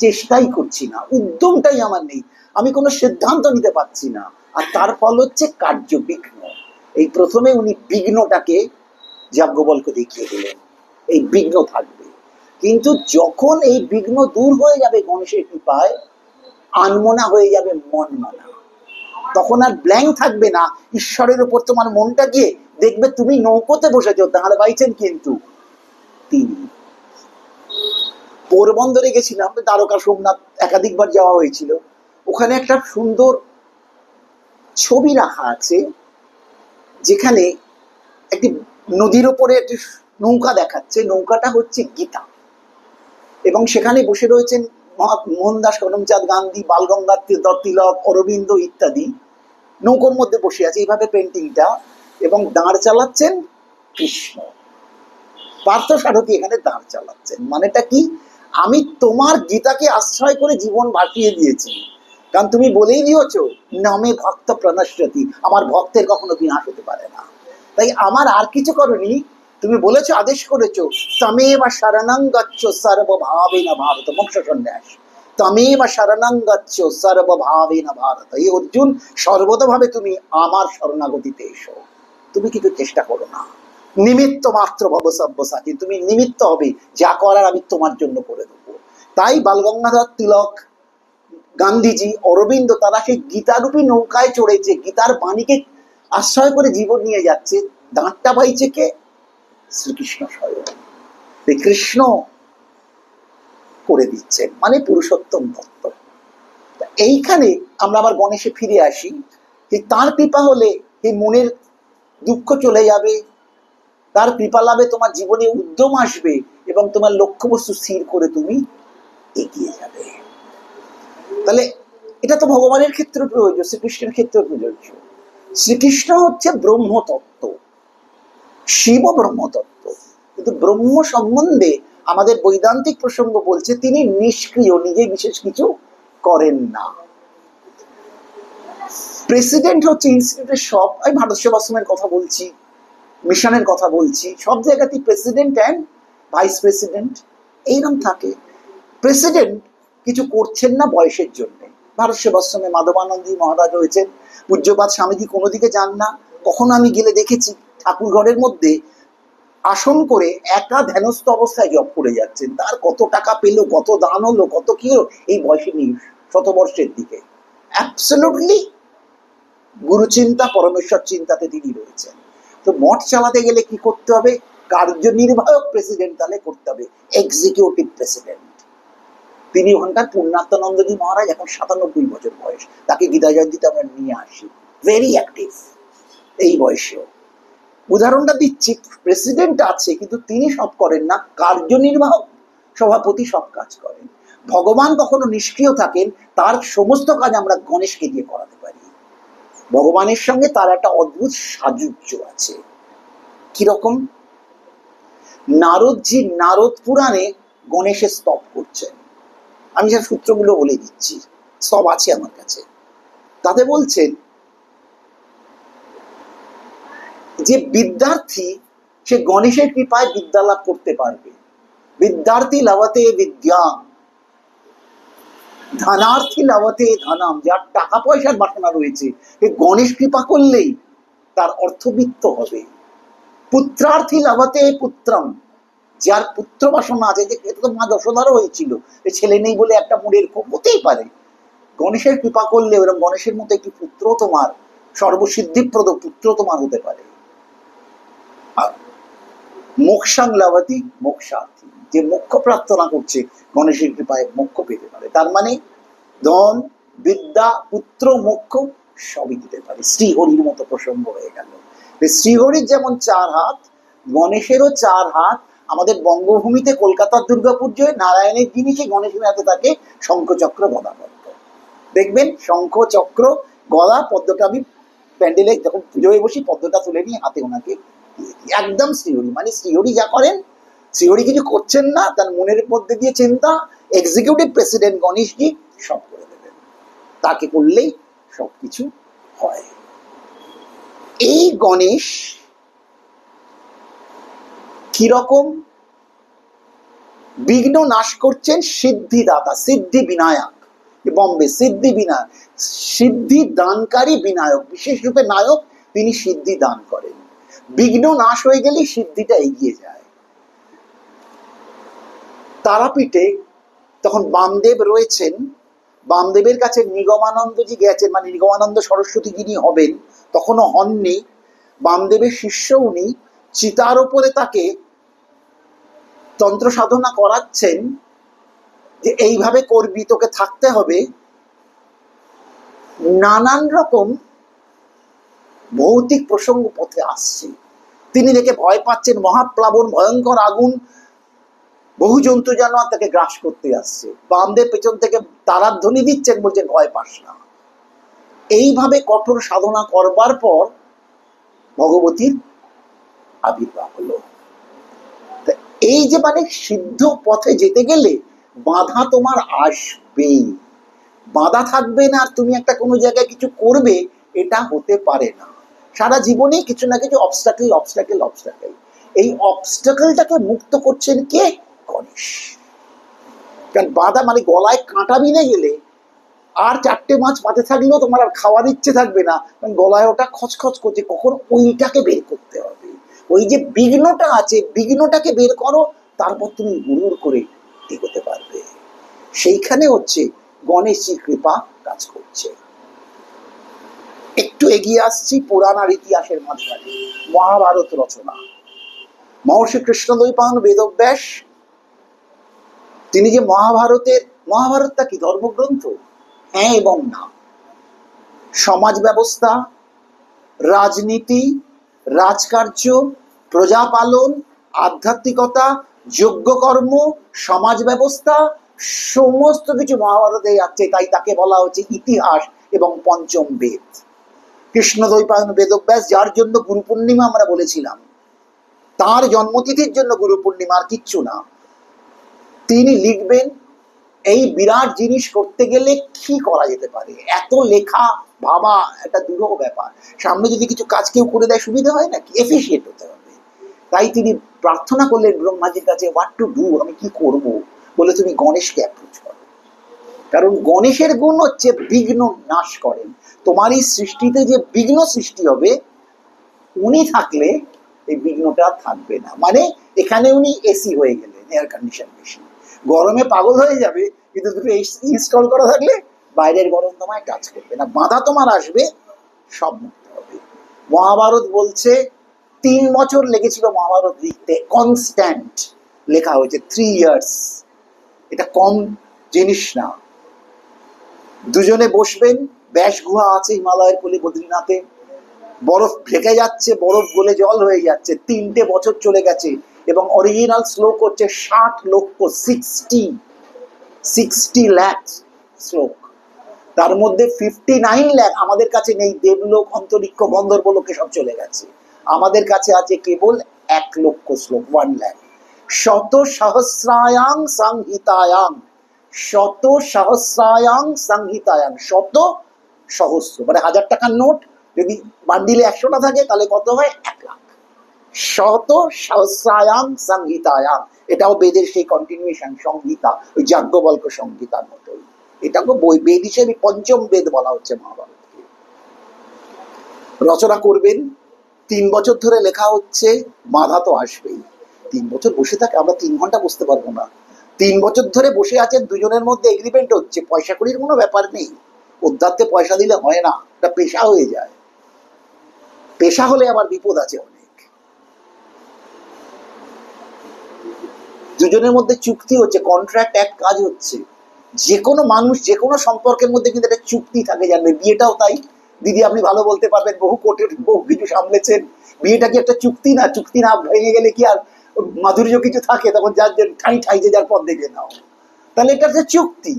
চেষ্টাই করছি না, উদ্যমটাই আমার নেই, আমি কোনো সিদ্ধান্ত নিতে পারছি না, আর তার ফল হচ্ছে কার্যবিঘ্ন। এই প্রথমে উনি বিঘ্নটাকে যাজ্ঞবল্ক্য দেখিয়ে দিলেন, এই বিঘ্ন থাকবে, কিন্তু যখন এই বিঘ্ন দূর হয়ে যাবে গণেশের কৃপায়, আনমনা হয়ে যাবে মনমনা, তখন আর ব্ল্যাঙ্ক থাকবে না, ঈশ্বরের উপর তোমার মনটা গিয়ে দেখবে তুমি নৌকোতে বসেছো, তাহলে বাইছেন কিন্তু তিনি। পোরবন্দরে গেছিলাম, দ্বারকা সোমনাথ একাধিকবার যাওয়া হয়েছিল, ওখানে একটা সুন্দর ছবি রাখা আছে, যেখানে একটি নদীর ওপরে একটি নৌকা দেখাচ্ছে, নৌকাটা হচ্ছে গীতা, এবং সেখানে বসে রয়েছেন মোহনদাস করমচাঁদ গান্ধী, বালগঙ্গাধর তিলক, অরবিন্দ ইত্যাদি, নৌকোর মধ্যে বসে আছে এইভাবে পেন্টিংটা, এবং দাঁড় চালাচ্ছেন কৃষ্ণ। পার্থ সারথী এখানে দাঁড় চালাচ্ছেন। মানেটা কি? আমি তোমার গীতাকে আশ্রয় করে জীবন ভাসিয়ে দিয়েছি, কারণ তুমি বলেই দিয়েছ নামে ভক্ত প্রণশ্যতি, আমার ভক্তের কখনো বিনাশ হতে পারে না। তাই আমার আর কিছু করনি, তুমি বলেছো, আদেশ করেছো, তমেব শরণং গচ্ছ সর্বভাবেন ভারত, মোক্ষ সন্ন্যাস, তমেব শরণং গচ্ছ সর্বভাবেন ভারত। এই অর্জুন, সর্বতভাবে তুমি আমার শরণাগতিতে এসো, তুমি কিছু চেষ্টা করো না, নিমিত্ত মাত্র ভব সব্যসাচী, তুমি নিমিত্ত হবে, যা করার আমি তোমার জন্য করে দেবো। তাই বালগঙ্গাধর তিলক, গান্ধীজি, অরবিন্দ, তারা সেই গীতারূপী নৌকায় চড়েছে, গীতার বাণীকে আশ্রয় করে জীবন নিয়ে যাচ্ছে। দাঁড়টা পাইছে কে? শ্রীকৃষ্ণ স্বয়ং। কৃষ্ণ করে দিচ্ছেন, মানে পুরুষোত্তম তত্ত্ব। এইখানে আমরা আবার গণেশে ফিরে আসি, যে তার কৃপা হলে এই মনের দুঃখ চলে যাবে, তার কৃপা লাভে তোমার জীবনে উদ্যম আসবে, এবং তোমার লক্ষ্যবস্তু স্থির করে তুমি এগিয়ে যাবে। তাহলে এটা তো ভগবানের ক্ষেত্রে প্রযোজ্য, শ্রীকৃষ্ণের ক্ষেত্রে প্রযোজ্য। শ্রীকৃষ্ণ হচ্ছে ব্রহ্মতত্ত্ব, শিব ব্রহ্মতত্ত্ব, কিন্তু ব্রহ্ম সম্বন্ধে আমাদের বৈদান্তিক প্রসঙ্গ বলছে তিনি নিষ্ক্রিয়, নিজে বিশেষ কিছু করেন না। প্রেসিডেন্ট হচ্ছে ইনস্টিটিউটের সব, আমি ভারত সেবাশ্রমের কথা বলছি, মিশনের কথা বলছি, সব জায়গাতেই প্রেসিডেন্ট অ্যান্ড ভাইস প্রেসিডেন্ট এইরকম থাকে। প্রেসিডেন্ট কিছু করছেন না বয়সের জন্য। ভারত সেবাশ্রমে মাধবানন্দী মহারাজ হয়েছেন, পূজ্যপাদ স্বামীজি কোনো দিকে যান না, কখনো আমি গেলে দেখেছি ঠাকুর ঘরের মধ্যে আসন করে একা ধ্যানস্থ অবস্থায় জপ করে যাচ্ছেন। তার কত টাকা পেলো, কত দান হলো, কত কি হলো, এই বয়সে নেই, শতবর্ষের দিকে। অ্যাবসলিউটলি গুরুচিন্তা, পরমেশ্বর চিন্তাতে তিনি রয়েছেন। তো মঠ চালাতে গেলে কি করতে হবে? কার্যনির্বাহক প্রেসিডেন্ট তাহলে করতে হবে, এক্সিকিউটিভ প্রেসিডেন্ট। তিনি ওখানকার পূর্ণাত্মানন্দজি মহারাজ, এখন 97 বছর বয়স, তাকে গীতা জয়ন্তীতে আমরা নিয়ে আসি, ভেরি অ্যাক্টিভ এই বয়সেও। উদাহরণটা দিচ্ছি, প্রেসিডেন্ট আছে কিন্তু তিনি সব করেন না, কার্যনির্বাহক সভাপতি সব কাজ করেন। ভগবান কখনো নিষ্ক্রিয় থাকেন, তার সমস্ত কাজ আমরা গণেশকে দিয়ে করাতে পারি। ভগবানের সঙ্গে তার একটা অদ্ভুত সাযুজ্য আছে। কিরকম? নারদজি নারদ পুরাণে গণেশের স্তব করছেন, আমি সব সূত্রগুলো বলে দিচ্ছি, স্তব আছে আমার কাছে। তাতে বলছেন যে বিদ্যার্থী সে গণেশের কৃপায় বিদ্যা লাভ করতে পারবে। বিদ্যার্থী লাভতে বিদ্যাম, ধনার্থী লাভতে ধনাম। যার টাকা পয়সার বাসনা রয়েছে, সে গণেশ কৃপা করলেই তার অর্থবিত্ত হবে। পুত্রার্থী লাভতে পুত্রম, যার পুত্র বাসনা আছে, যে এটা তো মা যশোদারও হয়েছিল, ছেলে নেই বলে একটা মুড়ের ক্ষোভ হতেই পারে, গণেশের কৃপা করলে এরকম গণেশের মতো একটি পুত্র তোমার, সর্বসিদ্ধিপ্রদ পুত্র তোমার হতে পারে। আর মোক্ষাং লাভতি মোক্ষার্থী, যে মোক্ষ প্রার্থনা করছে গণেশের কৃপায় মোক্ষ পেতে পারে। তার মানে ধন, বিদ্যা, পুত্র, মোক্ষ সবই দিতে পারে। শ্রীহরির মতো প্রসঙ্গ হয়ে গেল। শ্রীহরির যেমন 4 হাত, গণেশেরও 4 হাত। আমাদের বঙ্গভূমিতে কলকাতার দুর্গাপুর জয় নারায়ণের জিনিসে গণেশের হাতে থাকে শঙ্খচক্র গদা পদ্ম। দেখবেন শঙ্খচক্র গদা পদ্মটা আমি প্যান্ডেলে যখন পুজোয় বসি পদ্মটা তুলে নিয়ে হাতে ওনাকে একদম শ্রীহরি। মানে শ্রীহরি যা করেন, শ্রীহরি কিছু করছেন না, তার মনের মধ্যে দিয়ে চিন্তা, এক্সিকিউটিভ প্রেসিডেন্ট গণেশজি সব করে দেবেন, তাকে করলেই সবকিছু হয়। এই গণেশ কিরকম বিঘ্ন নাশ করছেন? সিদ্ধিদাতা, সিদ্ধি বিনায়ক, বম্বে সিদ্ধি বিনায়ক, সিদ্ধি দানকারী বিনায়ক, বিশেষ রূপে নায়ক, তিনি সিদ্ধি দান করেন। বিঘ্ন নাশ হয়ে গেলে সিদ্ধিটা এগিয়ে যায়। তারাপীঠে তখন বামদেব রয়েছেন, বামদেবের কাছে নিগমানন্দজি গেছেন, মানে নিগমানন্দ সরস্বতী যিনি হবেন তখনও হননি, বামদেবের শিষ্য উনি, চিতার ওপরে তাকে তন্ত্র সাধনা করাচ্ছেন যে এইভাবে করবি, তোকে থাকতে হবে। নানান রকম ভৌতিক প্রসঙ্গ পথে আসছে, তিনি দেখে ভয় পাচ্ছেন, মহাপ্লাবন, ভয়ঙ্কর আগুন, বহু জন্তু জানোয়ার তাকে গ্রাস করতে আসছে। বামদেব পেছন থেকে তারার ধ্বনি দিচ্ছেন, বলছেন ভয় পাস না। এইভাবে কঠোর সাধনা করবার পর ভগবতীর আবির্ভাব হলো। এই যে মানে সিদ্ধ পথে যেতে গেলে বাধা তোমার আসবেই, বাধা থাকবে না আর তুমি একটা কোনো জায়গায় কিছু করবে, এটা হতে পারে না। সারা জীবনে কিছু না কিছু অবস্টাকেল অবস্টাকেল অবস্টাকেল। এই অবস্টাকেলটাকে মুক্ত করছেন কে? গণেশ। কারণ বাধা মানে গলায় কাঁটা বিনে গেলে আর 4টে মাছ পাতে থাকলেও তোমার আর খাওয়ার ইচ্ছে থাকবে না, কারণ গলায় ওটা খচখচ করছে, কখন ওইটাকে বের করতে হবে। ওই যে বিঘ্নটা আছে, বিঘ্নটাকে বের করো, তারপর তুমি হুড়ুর করে এগোতে পারবে। সেইখানে হচ্ছে গণেশের কৃপা কাজ করছে। একটু এগিয়ে আসছি পুরাণ আর ইতিহাসের মাঝখানে। মহাভারত রচনা, মহর্ষি কৃষ্ণদ্বৈপায়ন বেদব্যাস, তিনি যে মহাভারতটা কি ধর্মগ্রন্থ? হ্যাঁ এবং না। সমাজ ব্যবস্থা, রাজনীতি, রাজকার্য, প্রজাপালন, আধ্যাত্মিকতা, যজ্ঞকর্ম, সমাজ ব্যবস্থা, সমস্ত কিছু মহাভারতে যাচ্ছে। তাই তাকে বলা হচ্ছে ইতিহাস এবং পঞ্চম বেদ। কৃষ্ণদ্বৈপায়ন বেদব্যাস, যার জন্য গুরু পূর্ণিমা আমরা বলেছিলাম, তার জন্মতিথির জন্য গুরু পূর্ণিমা, আর কিচ্ছু না। তিনি লিখবেন এই বিরাট জিনিস করতে গেলে কি করা যেতে পারে। এত লেখা ভাবা একটা দুরূহ ব্যাপার, সামনে যদি কিছু কাজ কেউ করে দেয় সুবিধা হয় নাকি, এফিশিয়েন্ট হতে হবে। তাই তিনি প্রার্থনা করলেন ব্রহ্মাজির কাছে, হোয়াট টু ডু, আমি কি করব? বলে তুমি গণেশকে অ্যাপ্রোচ করো, কারণ গণেশের গুণ হচ্ছে বিঘ্ন নাশ করেন। তোমার এই সৃষ্টিতে যে বিঘ্ন সৃষ্টি হবে, উনি থাকলে এই বিঘ্নটা থাকবে না। মানে এখানে উনি এসি হয়ে গেলেন, এয়ার কন্ডিশন মেশিন। গরমে পাগল হয়ে যাবে, কিন্তু দুটো এসি ইনস্টল করা থাকলে বাইরের গরম তোমায় কাজ করবে না, বাধা তোমার আসবে, সব মুক্ত হবে। মহাভারত বলছে 3 বছর লেগেছিল মহাভারত লিখতে, কনস্ট্যান্ট লেখা হয়েছে, 3 ইয়ার্স। এটা কম জিনিস না। দুজনে বসবেন, ব্যাস গুহা আছে হিমালয়ের কোলে বদ্রীনাথে, বরফ ঢেকে যাচ্ছে, বরফ গলে জল হয়ে যাচ্ছে, 3টে বছর চলে গেছে, এবং অরিজিনাল শ্লোক হচ্ছে 60 লক্ষ, 60 লাখ শ্লোক। তার মধ্যে 59 লাখ আমাদের কাছে নেই, দেবলোক, অন্তরিক্ষ, গন্ধর্ব লোকে সব চলে গেছে। আমাদের কাছে আছে কেবল 1 লক্ষ শ্লোক, 1 লাখ। শত সহস্রায়াং সংহিতায়াং, শত সহস্রায়াং সংহিতায়াং, শত সহস্র মানে 1000 টাকার নোট যদি বান্ডিলে 100টা থাকে তাহলে কত হয়? 1 লাখ। শত সহস্রায়াম সংহিতায়াম, এটাও বেদের সেই কন্টিনিউশন সংহিতা, ওই যাজ্ঞবল্ক্য সংহিতার মতোই। এটাকে বই বেদ হিসেবে পঞ্চম বেদ বলা হচ্ছে মহাভারতকে। রচনা করবেন, 3 বছর ধরে লেখা হচ্ছে, বাধা তো আসবেই। 3 বছর বসে থাকে, আমরা 3 ঘন্টা বসতে পারবো না। 3 বছর ধরে বসে আছেন, দুজনের মধ্যে এগ্রিমেন্ট হচ্ছে, পয়সা কড়ির কোনো ব্যাপার নেই, অধ্যাত্মে পয়সা দিলে হয় না, এটা পেশা হয়ে যায়। পেশা হলে আবার বিপদ আছে অনেক। দুজনের মধ্যে চুক্তি হচ্ছে, কন্ট্রাক্ট এক কাজ হচ্ছে। যে কোনো মানুষ যে কোনো সম্পর্কের মধ্যে কিন্তু একটা চুক্তি থাকে, জানবে। বিয়েটাও তাই। দিদি আপনি ভালো বলতে পারবেন, বহু কোর্টের বহু কিছু সামলেছেন। বিয়েটা কি একটা চুক্তি না? চুক্তি না ভেঙে গেলে কি আর মাধুর্য কিছু থাকে? তখন যার ঠাই ঠাই যে যার পথ দেখে নাও। তাহলে এটা একটা চুক্তি।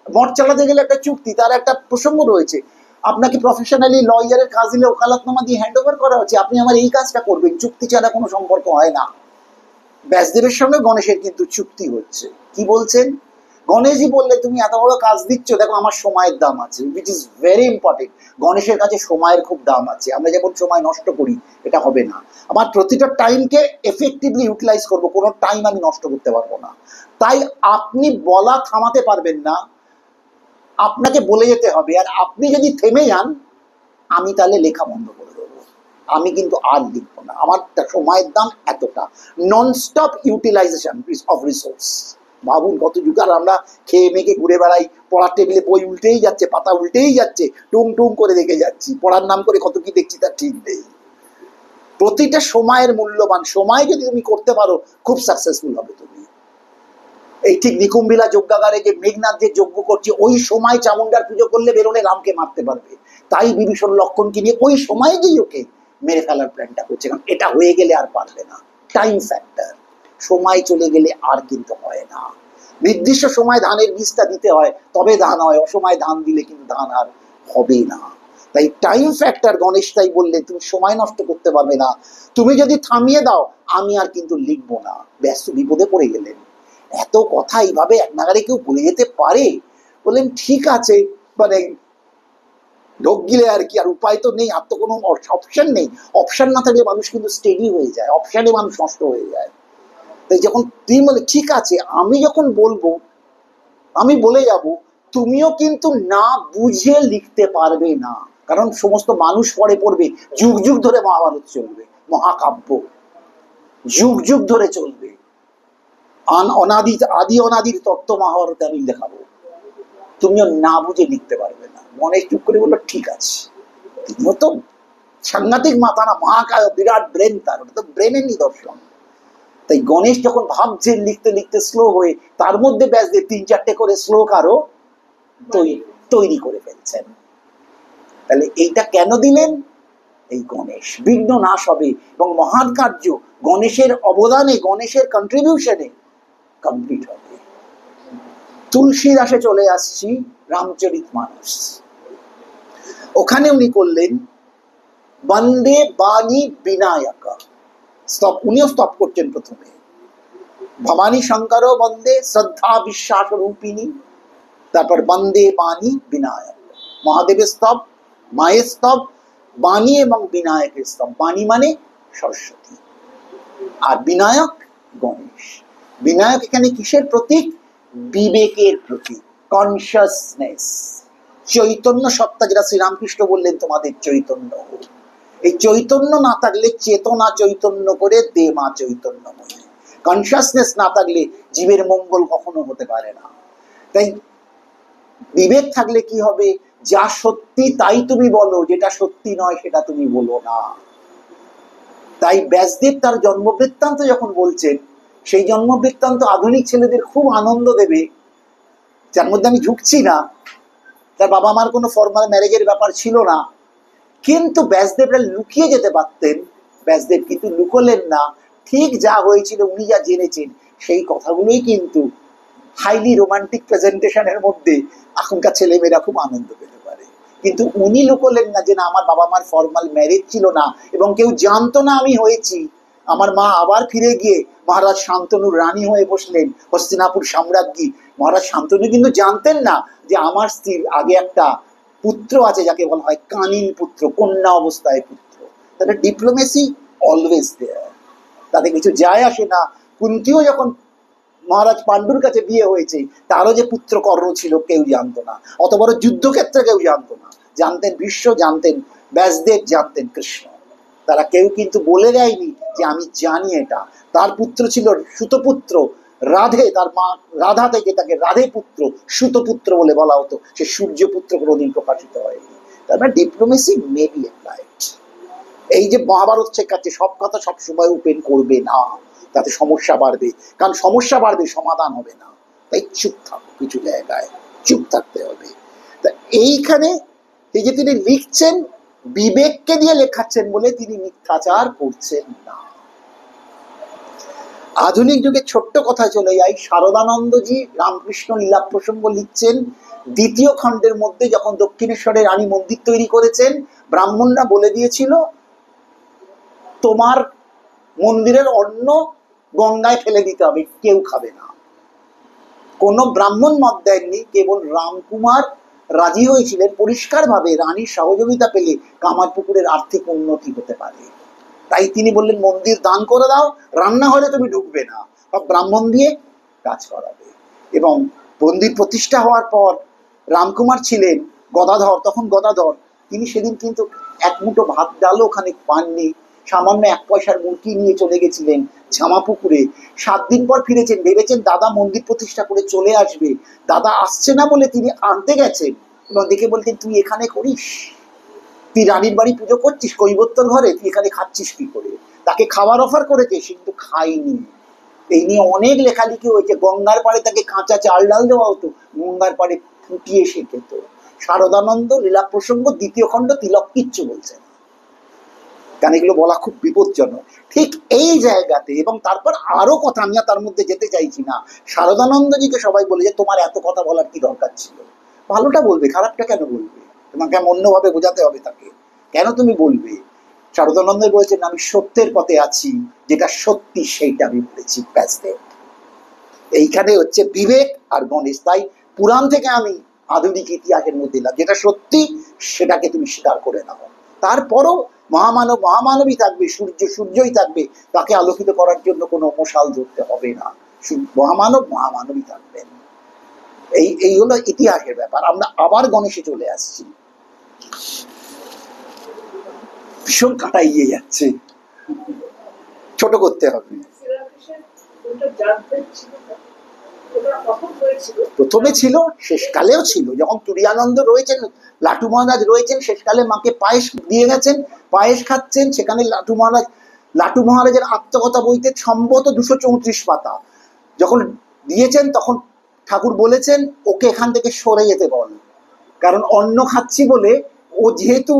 মঠ চালাতে গেলে একটা চুক্তি, তার একটা প্রসঙ্গ রয়েছে। আপনাকে প্রফেশনালি লয়ারের কাজ দিলে ওকালতনামা দিয়ে হ্যান্ড ওভার করা হচ্ছে, আপনি আমার এই কাজটা করবেন, চুক্তি ছাড়া কোনো সম্পর্ক হয় না। ব্যাসদেবের সঙ্গে গণেশের কিন্তু চুক্তি হচ্ছে। কি বলছেন? গণেশজি বললে তুমি এত বড় কাজ দিচ্ছ, দেখো আমার সময়ের দাম আছে, উইচ ইজ ভেরি ইম্পর্টেন্ট। গণেশের কাছে সময়ের খুব দাম আছে। আমরা যেমন সময় নষ্ট করি, এটা হবে না। আমার প্রতিটা টাইমকে এফেক্টিভলি ইউটিলাইজ করবো, কোনো টাইম আমি নষ্ট করতে পারবো না। তাই আপনি বলা থামাতে পারবেন না, আপনাকে বলে যেতে হবে। আর আপনি যদি থেমে যান, আমি তাহলে লেখা বন্ধ করে দেবো, আমি কিন্তু আর লিখবো না। আমার সময়ের দাম এতটা। Non stop utilization of resource. ভাবুন কত যুগ। আর আমরা খেয়ে মেখে ঘুরে বেড়াই, পড়ার টেবিলে বই উল্টেই যাচ্ছে, পাতা উল্টেই যাচ্ছে, টুং টুং করে দেখে যাচ্ছি, পড়ার নাম করে কত কি দেখছি তার ঠিক নেই। প্রতিটা সময়ের মূল্যবান। সময় যদি তুমি করতে পারো, খুব সাকসেসফুল হবে তুমি। এই ঠিক নিকুম্বিলা যজ্ঞাগারে যে মেঘনাথ যে যজ্ঞ করছে, ওই সময় চামুন্ডার পুজো করলে বেরোলে রামকে মারতে পারবে। তাই বিভীষণ লক্ষণকে নিয়ে ওই সময় গিয়ে ওকে মেরে ফেলার প্ল্যানটা করছে, কারণ এটা হয়ে গেলে আর পারবে না। Time factor. সময় চলে গেলে আর কিন্তু হয় না। নির্দিষ্ট সময় ধানের বীজটা দিতে হয়, তবে ধান হয়। অসময় ধান দিলে কিন্তু ধান আর হবে না। তাই টাইম ফ্যাক্টর। গণেশ তাই বললে তুমি সময় নষ্ট করতে পারবে না, তুমি যদি থামিয়ে দাও আমি আর কিন্তু লিখবো না। ব্যস্ত বিপদে পড়ে গেলেন। এত কথা এইভাবে এক নাগারে কেউ বলে যেতে পারে? বললেন ঠিক আছে, মানে ঢোক গিলে আর কি, আর উপায় তো নেই, আর তো কোনো অপশন নেই। অপশন না থাকলে মানুষ কিন্তু স্টেডি হয়ে যায়, অপশনে মানুষ নষ্ট হয়ে যায়। তাই যখন তুই বলে ঠিক আছে, আমি যখন বলবো, আমি বলে যাব, তুমিও কিন্তু না বুঝে লিখতে পারবে না। কারণ সমস্ত মানুষ পরে পড়বে, যুগ যুগ ধরে মহাভারত চলবে, মহাকাব্য যুগ যুগ ধরে চলবে। আদি অনাদির তত্ত্ব মহাভারতে আমি দেখাবো, তুমিও না বুঝে লিখতে পারবে না। মনে চুপ করে বললো ঠিক আছে। তিনিও তো সাংঘাতিক মাথা না, মহাকায়, বিরাট ব্রেন তার, ওটা তো ব্রেনের নিদর্শন। তাই গণেশ যখন ভাবছেন লিখতে লিখতে স্লো হয়ে, তার মধ্যে ব্যাসদেব 3-4টে করে শ্লোক আরো তৈরি করে ফেলছেন। তাহলে এইটা কেন দিলেন? এই গণেশ বিঘ্ন নাশ হবে, এবং মহান কার্য গণেশের অবদানে, গণেশের কন্ট্রিবিউশনে কমপ্লিট হবে। তুলসীদাসে চলে আসছি, রামচরিতমানস। ওখানে উনি করলেন বন্দে বাণী বিনায়কা। স্তব, উনিও স্তব করছেন প্রথমে। ভবানী শঙ্কর বন্দে শ্রদ্ধা বিশ্বাস রূপিণী, তারপর বন্দে বাণী বিনায়ক। মহাদেবের স্তব, মায়ের স্তব, বাণী এবং বিনায়কের স্তব। বাণী মানে সরস্বতী, আর বিনায়ক গণেশ। বিনায়ক এখানে কিসের প্রতীক? বিবেকের প্রতীক, কনসিয়াসনেস, চৈতন্য সত্তা, যেটা শ্রীরামকৃষ্ণ বললেন তোমাদের চৈতন্য। এই চৈতন্য না থাকলে চেতনা চৈতন্য করে দে মা চৈতন্যময়ী। কনসিয়াসনেস না থাকলে জীবের মঙ্গল কখনো হতে পারে না। তাই বিবেক থাকলে কি হবে? যা সত্যি তাই তুমি বলো, যেটা সত্যি নয় সেটা তুমি বলো না। তাই ব্যাসদেব তার জন্মবৃত্তান্ত যখন বলছেন, সেই জন্মবৃত্তান্ত আধুনিক ছেলেদের খুব আনন্দ দেবে, যার মধ্যে আমি ঢুকছি না। তার বাবা মার কোনো ফর্মাল ম্যারেজের ব্যাপার ছিল না, কিন্তু ব্যাসদেবরা লুকিয়ে যেতে পারতেন। ব্যাসদেব কিন্তু লুকোলেন না। ঠিক যা হয়েছিল, উনি যা জেনেছেন, সেই কথাগুলোই কিন্তু হাইলি রোমান্টিক প্রেজেন্টেশনের মধ্যে এখনকার ছেলেমেয়েরা খুব আনন্দ পেতে পারে। কিন্তু উনি লুকোলেন না যে না, আমার বাবা মার ফর্মাল ম্যারেজ ছিল না, এবং কেউ জানতো না আমি হয়েছি। আমার মা আবার ফিরে গিয়ে মহারাজ শান্তনুর রানী হয়ে বসলেন, হস্তিনাপুর সাম্রাজ্ঞী। মহারাজ শান্তনু কিন্তু জানতেন না যে আমার স্ত্রীর আগে একটা পুত্র আছে, যাকে বলা হয় কানীন পুত্র, কন্যা অবস্থায় পুত্র। তাহলে ডিপ্লোমেসি অলওয়েজ দেয়ার। তাতে কিছু যায় আসে না। কুন্তিও যখন মহারাজ পাণ্ডুর কাছে বিয়ে হয়েছে, তারও যে পুত্র কর্ণ ছিল কেউ জানতো না। অত বড় যুদ্ধক্ষেত্রে কেউ জানতো না। জানতেন ভীষ্ম, জানতেন ব্যাসদেব, জানতেন কৃষ্ণ। তারা কেউ কিন্তু বলে দেয়নি যে আমি জানি এটা। তার পুত্র ছিল সুতপুত্র রাধে, তার মা রাধা থেকে তাকে রাধে পুত্র সুতপুত্র বলে বলা হতো। সে সূর্যপুত্র কোনোদিন প্রকাশিত হয়নি। তার মানে ডিপ্লোমেসি মে বি অ্যাপ্লাইড। এই যে মহাভারত শেখাচ্ছে সব কথা সবসময় ওপেন করবে না, তাতে সমস্যা বাড়বে। কারণ সমস্যা বাড়বে, সমাধান হবে না। তাই চুপ থাকো, কিছু জায়গায় চুপ থাকতে হবে। তা এইখানে এই যে তিনি লিখছেন, বিবেককে দিয়ে লেখাচ্ছেন বলে তিনি মিথ্যাচার করছেন না। আধুনিক যুগে ছোট্ট কথা চলে যাই, শারদানন্দজি রামকৃষ্ণ লীলা প্রসঙ্গ লিখছেন দ্বিতীয় খণ্ডের মধ্যে। যখন দক্ষিণেশ্বরে রানী মন্দির তৈরি করেছেন, ব্রাহ্মণরা বলে দিয়েছিল তোমার মন্দিরের অন্ন গঙ্গায় ফেলে দিতে হবে, কেউ খাবে না। কোন ব্রাহ্মণ মত দেননি, কেবল রামকুমার রাজি হয়েছিলেন পরিষ্কারভাবে রানীর সহযোগিতা পেলে কামারপুকুরের আর্থিক উন্নতি হতে পারে। তাই তিনি বললেন মন্দির দান করে দাও, রান্নাঘরে তুমি ঢুকবে না, সব ব্রাহ্মণ দিয়ে কাজ করাবে। এবং মন্দির প্রতিষ্ঠা হওয়ার পর রামকুমার ছিলেন গদাধর, তখন গদাধর, তিনি সেদিন কিন্তু এক মুঠো ভাত ডালও ওখানে পাননি। সামান্য 1 পয়সার মূর্তি নিয়ে চলে গেছিলেন ঝামাপুকুরে। 7 দিন পর ফিরেছেন, ভেবেছেন দাদা মন্দির প্রতিষ্ঠা করে চলে আসবে। দাদা আসছে না বলে তিনি আনতে গেছেন এবং দেখে বলতেন তুই এখানে করিস, তুই রানীর বাড়ি পুজো করছিস কৈবত্যর ঘরে, তুই এখানে খাচ্ছিস কি করে? তাকে খাবার অফার করেছে, সে কিন্তু খায়নি। এই নিয়ে অনেক লেখালেখি হয়েছে। গঙ্গার পাড়ে তাকে কাঁচা চাল ডাল দেওয়া হতো, গঙ্গার পাড়ে ফুটিয়ে সে খেত। শারদানন্দ লীলা প্রসঙ্গ দ্বিতীয় খণ্ড তিলক কিচ্ছু বলছেন, কারণ এগুলো বলা খুব বিপজ্জনক। ঠিক এই জায়গাতে, এবং তারপর আরো কথা, আমি তার মধ্যে যেতে চাইছি না। শারদানন্দজিকে সবাই বলে যে তোমার এত কথা বলার কি দরকার ছিল? ভালোটা বলবে, খারাপটা কেন বলবে? তোমাকে অন্যভাবে বোঝাতে হবে তাকে, কেন তুমি বলবে? শারদানন্দ বলেছেন আমি সত্যের পথে আছি, যেটা সত্যি সেইটা আমি বলেছি, ব্যাসদেব। এইখানে হচ্ছে বিবেক আর গণেশ। তাই পুরাণ থেকে আমি আধুনিক ইতিহাসের মধ্যে এলাম, যেটা সত্যি সেটাকে তুমি স্বীকার করে নাও। তারপরও মহামানব মহামানবই থাকবে, সূর্য সূর্যই থাকবে, তাকে আলোকিত করার জন্য কোনো মশাল ধরতে হবে না। মহামানব মহামানবই থাকবেন। এই হলো ইতিহাসের ব্যাপার। আমরা আবার গণেশে চলে আসছি। ভীষণ কাটাইয়ে যাচ্ছে, ছোট করতে হবে। প্রথমে ছিল, শেষকালেও ছিল। যখন তুরিয়ানন্দ রয়েছেন, লাটু মহারাজ রয়েছেন, শেষকালে মাকে পায়েস দিয়ে গেছেন, পায়েস খাচ্ছেন। সেখানে লাটু মহারাজের আত্মকথা বইতে সম্ভবত 234 পাতা যখন দিয়েছেন, তখন ঠাকুর বলেছেন ওকে এখান থেকে সরে যেতে বল, কারণ অন্ন খাচ্ছি বলে ও যেহেতু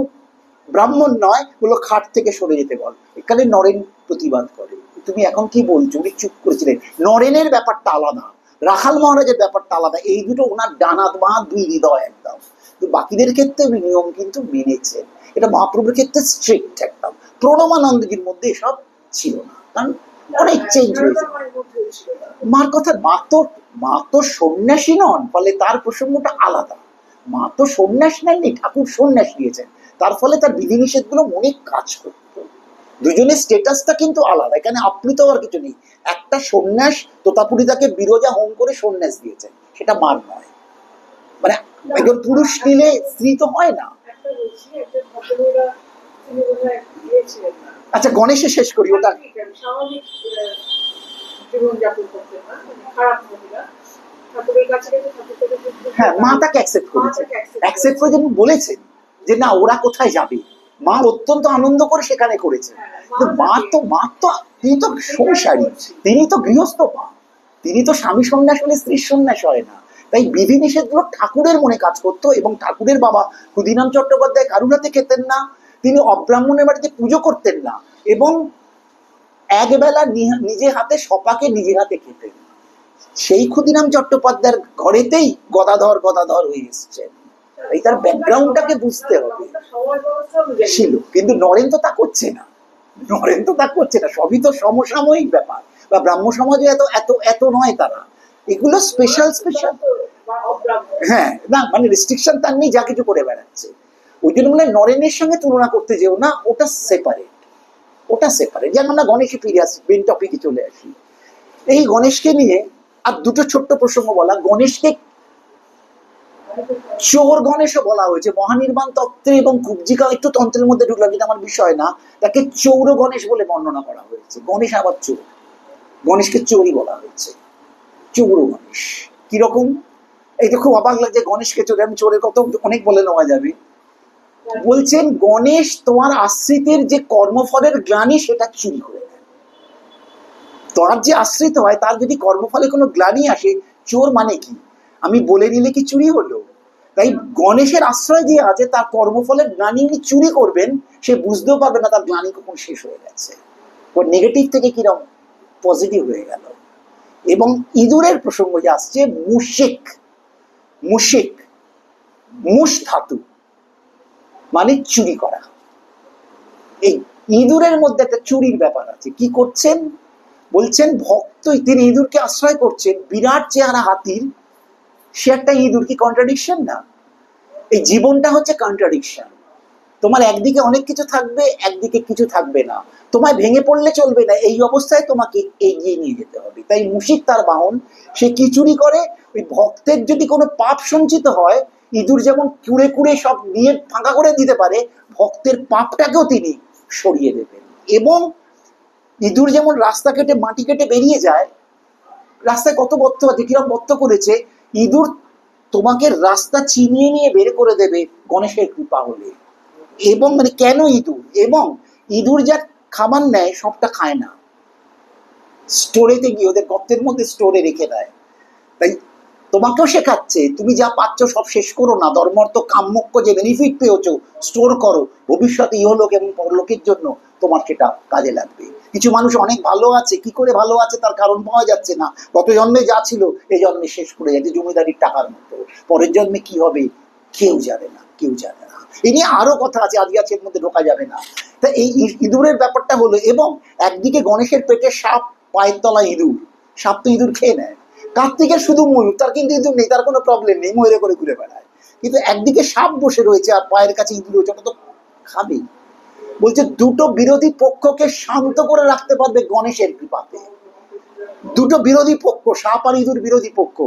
ব্রাহ্মণ নয়, বলো খাট থেকে সরে যেতে বল। এখানে নরেন প্রতিবাদ করে, তুমি এখন কি বলছো? উনি চুপ করেছিলেন। নরেনের ব্যাপারটা আলাদা, রাখাল মহারাজের ব্যাপারটা আলাদা। এই দুটো ওনার ডানা বাঁ দুই হৃদয় একদম। কিন্তু বাকিদের ক্ষেত্রে উনি নিয়ম কিন্তু মেনেছেন। এটা মহাপ্রভুর ক্ষেত্রে স্ট্রিক্ট একদম। প্রণমানন্দজির মধ্যে এসব ছিল না, কারণ অনেক চেঞ্জ হয়েছে। মার কথা, মা তো সন্ন্যাসী নন, ফলে তার প্রসঙ্গটা আলাদা। মা তো সন্ন্যাস নেননি, ঠাকুর সন্ন্যাস নিয়েছেন, তার ফলে তার বিধিনিষেধগুলো মনে কাজ করতো। দুজনের স্টেটাসটা কিন্তু আলাদা, এখানে আপ্লুত হওয়ার কিছু নেই। একটা সন্ন্যাস, তোতাপুরি তাকে বিরজা হোম করে সন্ন্যাস দিয়েছেন, সেটা মার নয়। মানে একজন পুরুষ নিলে স্ত্রী তো হয় না। আচ্ছা গণেশে শেষ করি ওটা। হ্যাঁ, মা তাকে অ্যাকসেপ্ট করেছে, অ্যাকসেপ্ট করে যেমন বলেছেন যে না ওরা কোথায় যাবে, মা অত্যন্ত আনন্দ করে সেখানে করেছে। কিন্তু মা তো তিনি তো সংসারী, তিনি তো গৃহস্থ মা, তিনি তো স্বামী সন্ন্যাস হলে স্ত্রীর সন্ন্যাস হয় না। তাই বিধিনিষেধগুলো ঠাকুরের মনে কাজ করতো। এবং ঠাকুরের বাবা ক্ষুদিরাম চট্টোপাধ্যায় কারুর হাতে খেতেন না, তিনি অব্রাহ্মণের বাড়িতে পুজো করতেন না, এবং একবেলা নিজে হাতে সপাকে নিজের হাতে খেতেন। সেই ক্ষুদিরাম চট্টোপাধ্যায়ের ঘরেতেই গদাধর হয়ে এসছেন। এই তার ব্যাকগ্রাউন্ডটাকে বুঝতে হবে ছিল। কিন্তু নরেন তো তা করছে না, সবই তো সমসাময়িক ব্যাপার। বা ব্রাহ্ম সমাজে এত এত এত নয় তারা, এগুলো স্পেশাল। হ্যাঁ, না মানে রেস্ট্রিকশন তার নেই, যা কিছু করে বেড়াচ্ছে। ওই জন্য বলে নরেনের সঙ্গে তুলনা করতে যেও না, ওটা সেপারেট, ওটা সেপারেট। যেন আমরা গণেশে ফিরে আসি, মেন টপিকে চলে আসি। এই গণেশকে নিয়ে আর দুটো ছোট্ট প্রসঙ্গ বলা। গণেশকে চোর গণেশও বলা হয়েছে। মহানির্বাণ তত্ত্বে এবং কুব্জিকা একটু তন্ত্রের মধ্যে ঢুকলাম, কিন্তু আমার বিষয় না। তাকে চৌর গণেশ বলে বর্ণনা করা হয়েছে। গণেশ আবার চোর, গণেশকে চোরই বলা হয়েছে, চৌর গণেশ। কিরকম? এই তো খুব অবাক লাগছে, গণেশকে চোর, আমি চোরের কত অনেক বলে নেওয়া যাবে। বলছেন গণেশ তোমার আশ্রিতের যে কর্মফলের গ্লানি সেটা চুরি করে দেয়। তোমার যে আশ্রিত হয় তার যদি কর্মফলে কোনো গ্লানি আসে, চোর মানে কি আমি বলে নিলে কি চুরি হলো? তাই গণেশের আশ্রয় দিয়ে আছে, তার কর্মফলের গ্লানি উনি চুরি করবেন, সে বুঝতেও পারবে না তার গ্লানি কখন শেষ হয়ে গেছে। ওর নেগেটিভ থেকে কিরকম পজিটিভ হয়ে গেল। এবং ইঁদুরের প্রসঙ্গ যে আসছে, মুশিক, মুশিক মুশ ধাতু মানে চুরি করা। এই ইঁদুরের মধ্যে একটা চুরির ব্যাপার আছে। কি করছেন? বলছেন ভক্ত, তিনি ইঁদুরকে আশ্রয় করছেন, বিরাট চেহারা হাতির, সে একটা ইঁদুর। কি কন্ট্রাডিকশন না? এই জীবনটা হচ্ছে কন্ট্রাডিকশন। তোমার একদিকে অনেক কিছু থাকবে, একদিকে কিছু থাকবে না। তোমায় ভেঙে পড়লে চলবে না, এই অবস্থায় তোমাকে এগিয়ে নিয়ে যেতে হবে। তাই মুশিক তার বাহন। সে কি চুরি করে? ওই ভক্তের যদি কোনো পাপ সঞ্চিত হয়, ইঁদুর যেমন কুড়ে কুড়ে সব নিয়ে ফাঁকা করে দিতে পারে, ভক্তের পাপটাকেও তিনি সরিয়ে দেবেন। এবং ইঁদুর যেমন রাস্তা কেটে মাটি কেটে বেরিয়ে যায়, রাস্তায় কত গর্ত আছে, কিরকম গর্ত করেছে, ইঁদুর তোমাকে রাস্তা চিনিয়ে নিয়ে বের করে দেবে গণেশের কৃপা হলে। এবং মানে কেন ইঁদুর? এবং ইঁদুর যা খাবার নেয় সবটা খায় না, স্টোরেতে গিয়ে ওদের গর্তের মধ্যে স্টোরে রেখে দেয়। তাই তোমাকেও শেখাচ্ছে, তুমি যা পাচ্ছ সব শেষ করো না, ধর্মার্থ কাম্যক্ষ যে বেনিফিট পেয়েছো স্টোর করো, ভবিষ্যতে ইহলোক এবং পরলোকের জন্য তোমার সেটা কাজে লাগবে। কিছু মানুষ অনেক ভালো আছে, কি করে ভালো আছে তার কারণ পাওয়া যাচ্ছে না। গত জন্মে যা ছিল এই জন্মে শেষ করে যাচ্ছে, জমিদারির টাকার মতো। পরের জন্মে কি হবে কেউ জানে না, কেউ জানে না। এই নিয়ে আরো কথা আছে, আজকে আছে, এর মধ্যে ঢোকা যাবে না। তা এই ইঁদুরের ব্যাপারটা হলো। এবং একদিকে গণেশের পেটে সাপ, পায়ের তলায় ইঁদুর। সাপ তো ইঁদুর খেয়ে নেয়। কার্তিকের শুধু ময়ূর, তার কিন্তু ইঁদুর নেই, তার কোনো প্রবলেম নেই, ময়ূরে করে ঘুরে বেড়ায়। কিন্তু একদিকে সাপ বসে রয়েছে আর পায়ের কাছে ইঁদুর রয়েছে, ওটা তো খাবেই। বলছে দুটো বিরোধী পক্ষকে শান্ত করে রাখতে পারবে গণেশের কৃপাতে। দুটো বিরোধী পক্ষ, সাপ আর ইঁদুর বিরোধী পক্ষ।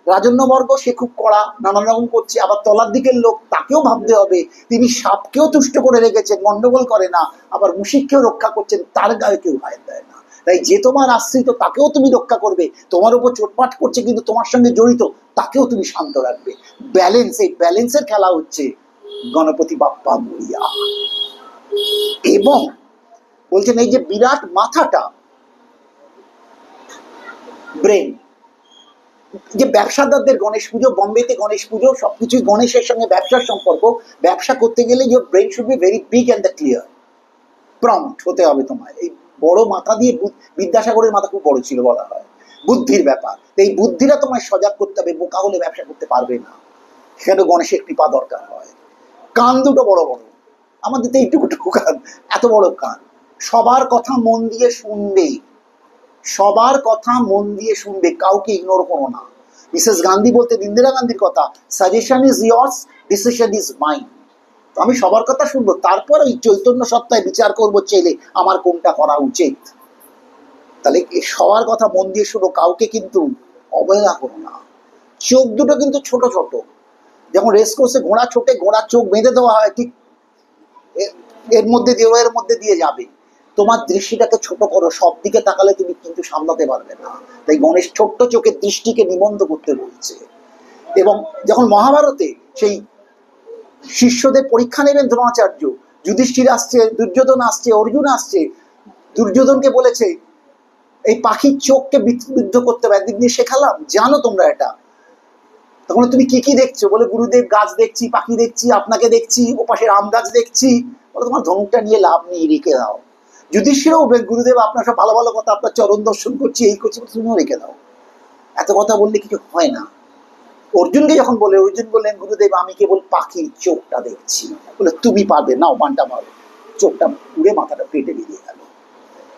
রাজন্যবর্গ সে খুব কড়া, নানান রকম করছে, আবার তলার দিকের লোক তাকেও ভাবতে হবে, তিনি সাপকেও তুষ্ট করে রেখেছেন, গন্ডগোল করে না, আবার মুশিককেও রক্ষা করছেন, তার গায়ে কেউ হাত দেয় না। তাই যে তোমার আশ্রিত তাকেও তুমি রক্ষা করবে, তোমার উপর চোটপাট করছে কিন্তু তোমার সঙ্গে জড়িত তাকেও তুমি শান্ত রাখবে। ব্যালেন্স, এই ব্যালেন্সের খেলা হচ্ছে গণপতি বাপ্পা মরিয়া। এবং বলছেন এই যে বিরাট মাথাটা, ব্রেন, যে ব্যবসাদারদের গণেশ পুজো, বম্বেতে গণেশ পুজো, সবকিছুই গণেশের সঙ্গে ব্যবসার সম্পর্ক। ব্যবসা করতে গেলে your brain should be very big and the clear, prompt হতে হবে তোমার। এই বড় মাথা দিয়ে, বিদ্যাসাগরের মাথা খুব বড় ছিল বলা হয়, বুদ্ধির ব্যাপার। এই বুদ্ধিটা তোমায় সজাগ করতে হবে, বোকা হলে ব্যবসা করতে পারবে না। সেখানে গণেশের কৃপা দরকার হয়। কান দুটো বড় বড়, আমাদের তো এইটুকু কান, এত বড় কান। সবার কথা মন দিয়ে শুনবে, সবার কথা মন দিয়ে শুনবে, কাউকে ইগনোর করো না। মিসেস গান্ধী বলতেন, ইন্দিরা গান্ধীর কথা, suggestion is years, decision is mine. তো আমি সবার কথা শুনবো, তারপর ওই চৈতন্য সত্তায় বিচার করবো চেলে আমার কোনটা করা উচিত। তাহলে সবার কথা মন দিয়ে শুনো, কাউকে কিন্তু অবহেলা করো না। চোখ দুটো কিন্তু ছোট ছোট, যেমন রেস কোর্সে ঘোড়া ছোটে, ঘোড়ার চোখ বেঁধে দেওয়া হয়, ঠিক এর মধ্যে দিয়ে, এর মধ্যে দিয়ে যাবে। তোমার দৃষ্টিটাকে ছোট করো, সব দিকে তাকালে তুমি কিন্তু সামলাতে পারবে না। তাই গণেশ ছোট্ট চোখের দৃষ্টিকে নিবন্ধ করতে বলছে। এবং যখন মহাভারতে সেই শিষ্যদের পরীক্ষা নেবেন দ্রোণাচার্য, যুধিষ্ঠির আসছে, দুর্যোধন আসছে, অর্জুন আসছে, দুর্যোধনকে বলেছে এই পাখির চোখকে বিদ্ধ করতে হবে, একদিক দিয়ে শেখালাম, জানো তোমরা এটা। তখন তুমি কি কি দেখছো? বলে গুরুদেব গাছ দেখছি, পাখি দেখছি, আপনাকে দেখছি, ও পাশের আম গাছ দেখছি। বলে তোমার ধনুকটা নিয়ে লাভ নেই, রেখে দাও। যুধিষ্ঠিরও গুরুদেব আপনার সব ভালো ভালো কথা, আপনার চরণ দর্শন করছি, এই করছি, তুমিও রেখে দাও, এত কথা বললে কিছু হয় না। অর্জুনকে যখন বলে, অর্জুন বললেন গুরুদেব আমি কেবল পাখির চোখটা দেখছি। বলে তুমি পারবে, নাও বানটা মারো, চোখটা উড়ে মাথাটা পেটে বেরিয়ে গেল।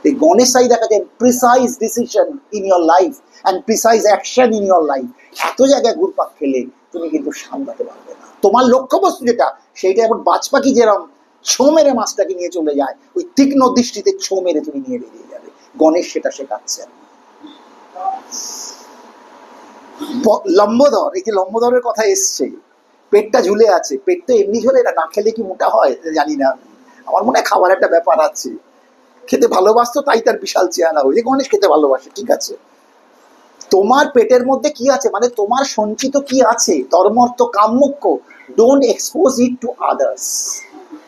এই গণেশাই দেখা যায় precise decision in your life and precise action in your life. এত জায়গায় ঘুরপাক খেলে তুমি কিন্তু সামলাতে পারবে না। তোমার লক্ষ্যবস্তু যেটা, সেইটা এখন বাজ পাখি যেরকম ছো মেরে মাছটাকে নিয়ে চলে যায়, ওই তীক্ষ্ণ দৃষ্টিতে ছো মেরে তুমি নিয়ে বেরিয়ে যাবে। গণেশ সেটা শেখাচ্ছেন। লম্বোদর, এই যে লম্বোদরের কথা এসছে, পেটটা ঝুলে আছে, পেটটা এমনি ঝুলে, এটা না খেলে কি মোটা হয় জানি না, আমার মনে হয় খাবার একটা ব্যাপার আছে। খেতে ভালোবাসতো তাই তার বিশাল চেহারা হয়েছে। গণেশ খেতে ভালোবাসে, ঠিক আছে, তোমার পেটের মধ্যে কি আছে, মানে তোমার সঞ্চিত কি আছে, ধর্ম অর্থ কাম মোক্ষ, don't expose it to others.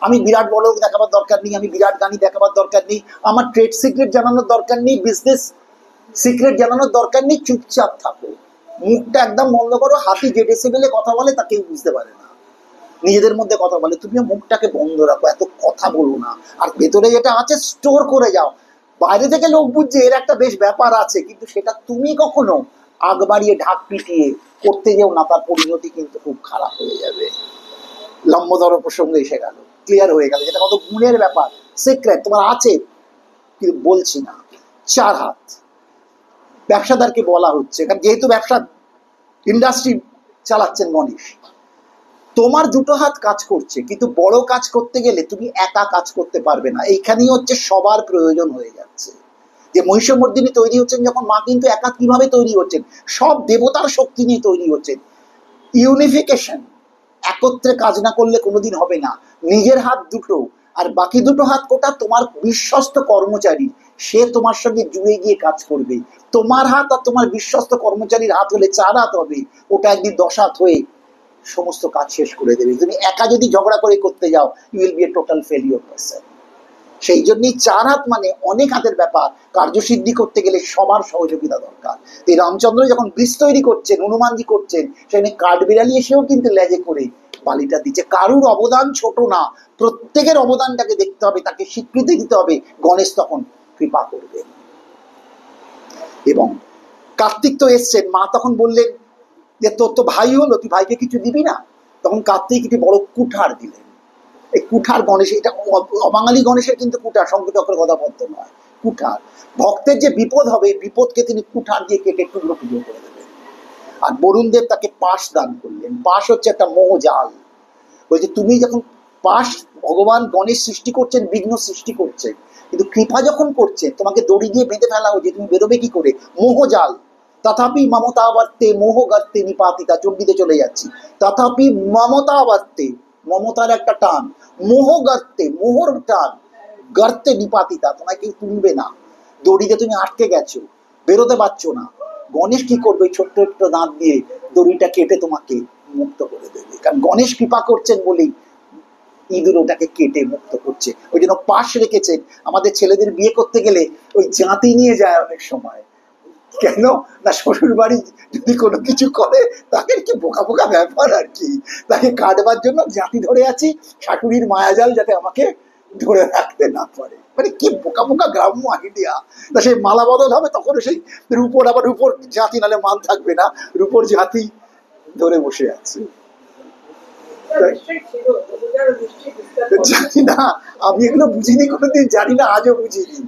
আমি বিরাট বড় দেখাবার দরকার নেই, আমি বিরাট গানি দেখাবার দরকার নেই, আমার ট্রেড সিক্রেট জানানোর দরকার নেই, বিজনেস সিক্রেট জানানোর দরকার নেই, চুপচাপ থাকো, মুখটা একদম বন্ধ করো। হাতি যে ডেসিবেলে কথা বলে তা কেউ বুঝতে পারে না, নিজেদের মধ্যে কথা বলে, তুমিও মুখটাকে বন্ধ রাখো, এত কথা বলো না, আর ভেতরে যেটা আছে স্টোর করে যাও। বাইরে থেকে লোক বুঝছে এর একটা বেশ ব্যাপার আছে, কিন্তু সেটা তুমি কখনো আগ বাড়িয়ে ঢাক পিটিয়ে করতে যেও না, তার পরিণতি কিন্তু খুব খারাপ হয়ে যাবে। লম্বোদর প্রসঙ্গে এসে গেল, ক্লিয়ার হয়ে গেল, যেটা কত গুণের ব্যাপার, সিক্রেট তোমার আছে কিন্তু বলছি না। 4 হাত ব্যবসাদারকে বলা হচ্ছে, কারণ যেহেতু ব্যবসা ইন্ডাস্ট্রি চালাচ্ছেন গণেশ, তোমার 2 হাত কাজ করছে, কিন্তু বড় কাজ করতে গেলে তুমি একা কাজ করতে পারবে না। এইখানেই হচ্ছে সবার প্রয়োজন হয়ে যাচ্ছে। যে মহিষমর্দিনী তৈরি হচ্ছেন যখন, মা কিন্তু একা কিভাবে তৈরি হচ্ছেন, সব দেবতার শক্তি নিয়ে তৈরি হচ্ছেন। ইউনিফিকেশন, একত্রে কাজ না করলে কোনোদিন হবে না। নিজের হাত 2, আর বাকি 2 হাত কোটা তোমার বিশ্বস্ত কর্মচারী, সে তোমার সঙ্গে জুড়ে গিয়ে কাজ করবে। তোমার হাত আর তোমার বিশ্বস্ত কর্মচারীর হাত হলে 4 হাত হবে, ওটা একদিন 10 হাত হয়ে সমস্ত কাজ শেষ করে দেবে। তুমি একা যদি ঝগড়া করে করতে যাও, you will be a total failure person. সেই জন্যই 4 হাত মানে অনেক হাতের ব্যাপার। কার্যসিদ্ধি করতে গেলে সবার সহযোগিতা দরকার। এই রামচন্দ্র যখন ব্রিজ তৈরি করছেন, হনুমানজি করছেন, সেখানে কাঠবিড়ালি এসেও কিন্তু লেজে করে বালিটা দিচ্ছে। কারুর অবদান ছোট না, প্রত্যেকের অবদানটাকে দেখতে হবে, তাকে স্বীকৃতি দিতে হবে। গণেশ তখন কৃপা করবে। এবং কার্তিক তো এসছেন, মা তখন বললেন যে তোর তো ভাই হলো, তুই ভাইকে কিছু দিবি না? তখন কার্তিক একটি বড় কুঠার দিলেন। এই কুঠার গণেশ, এটা অবাঙালি গণেশের কিন্তু কুঠার, শঙ্করচক্র কথাবদ্ধ নয়, কুঠার। ভক্তের যে বিপদ হবে, বিপদকে তিনি কুঠার দিয়ে কেটে টুকরো টুকরো করে দেবেন। আর বরুণদেব তাকে পাশ দান করলেন। পাশ হচ্ছে একটা মোহজাল। বলছে তুমি যখন পাশ, ভগবান গণেশ সৃষ্টি করছেন, বিঘ্ন সৃষ্টি করছেন, কিন্তু কৃপা যখন করছেন, তোমাকে দড়ি দিয়ে বেঁধে ফেলা হয়েছে, তুমি বেরোবে কি করে? মোহজাল। তথাপি মমতাবর্তে মোহ গর্তে নিপাতিতা, চণ্ডীতে চলে যাচ্ছি। তথাপি মমতাবর্তে, মমতার একটা টান, মোহ গর্তে, মোহর টান, গর্তে নিপাতিতা, তোমায় কেউ তুলবে না, দড়িতে তুমি আটকে গেছো, বেরোতে পারছো না। গণেশ কি করবে? ছোট্ট একটু দাঁত দিয়ে দড়িটা কেটে তোমাকে মুক্ত করে দেবে। কারণ গণেশ কৃপা করছেন বলেই ইঁদুর ওটাকে কেটে মুক্ত করছে। ওই জন্য পাশ রেখেছেন। আমাদের ছেলেদের বিয়ে করতে গেলে ওই জাঁতি নিয়ে যায় অনেক সময়। কেন না, শ্বশুর বাড়ি যদি কোনো কিছু করে, তাকে কি বোকা বোকা ব্যাপার আর কি, তাকে কাটবার জন্য জাতি ধরে আছি, শাশুড়ির মায়াজাল যাতে আমাকে ধরে রাখতে না পারে। মানে কি বোকা বোকা গ্রাম্য আইডিয়া। তা সেই মালা বদল হবে, তখন সেই রূপর, আবার রূপর জাতি, নাহলে মান থাকবে না, রূপর জাতি ধরে বসে আছে। জানি না, আমি এগুলো বুঝিনি কোনোদিন, জানি না, আজও বুঝিনি,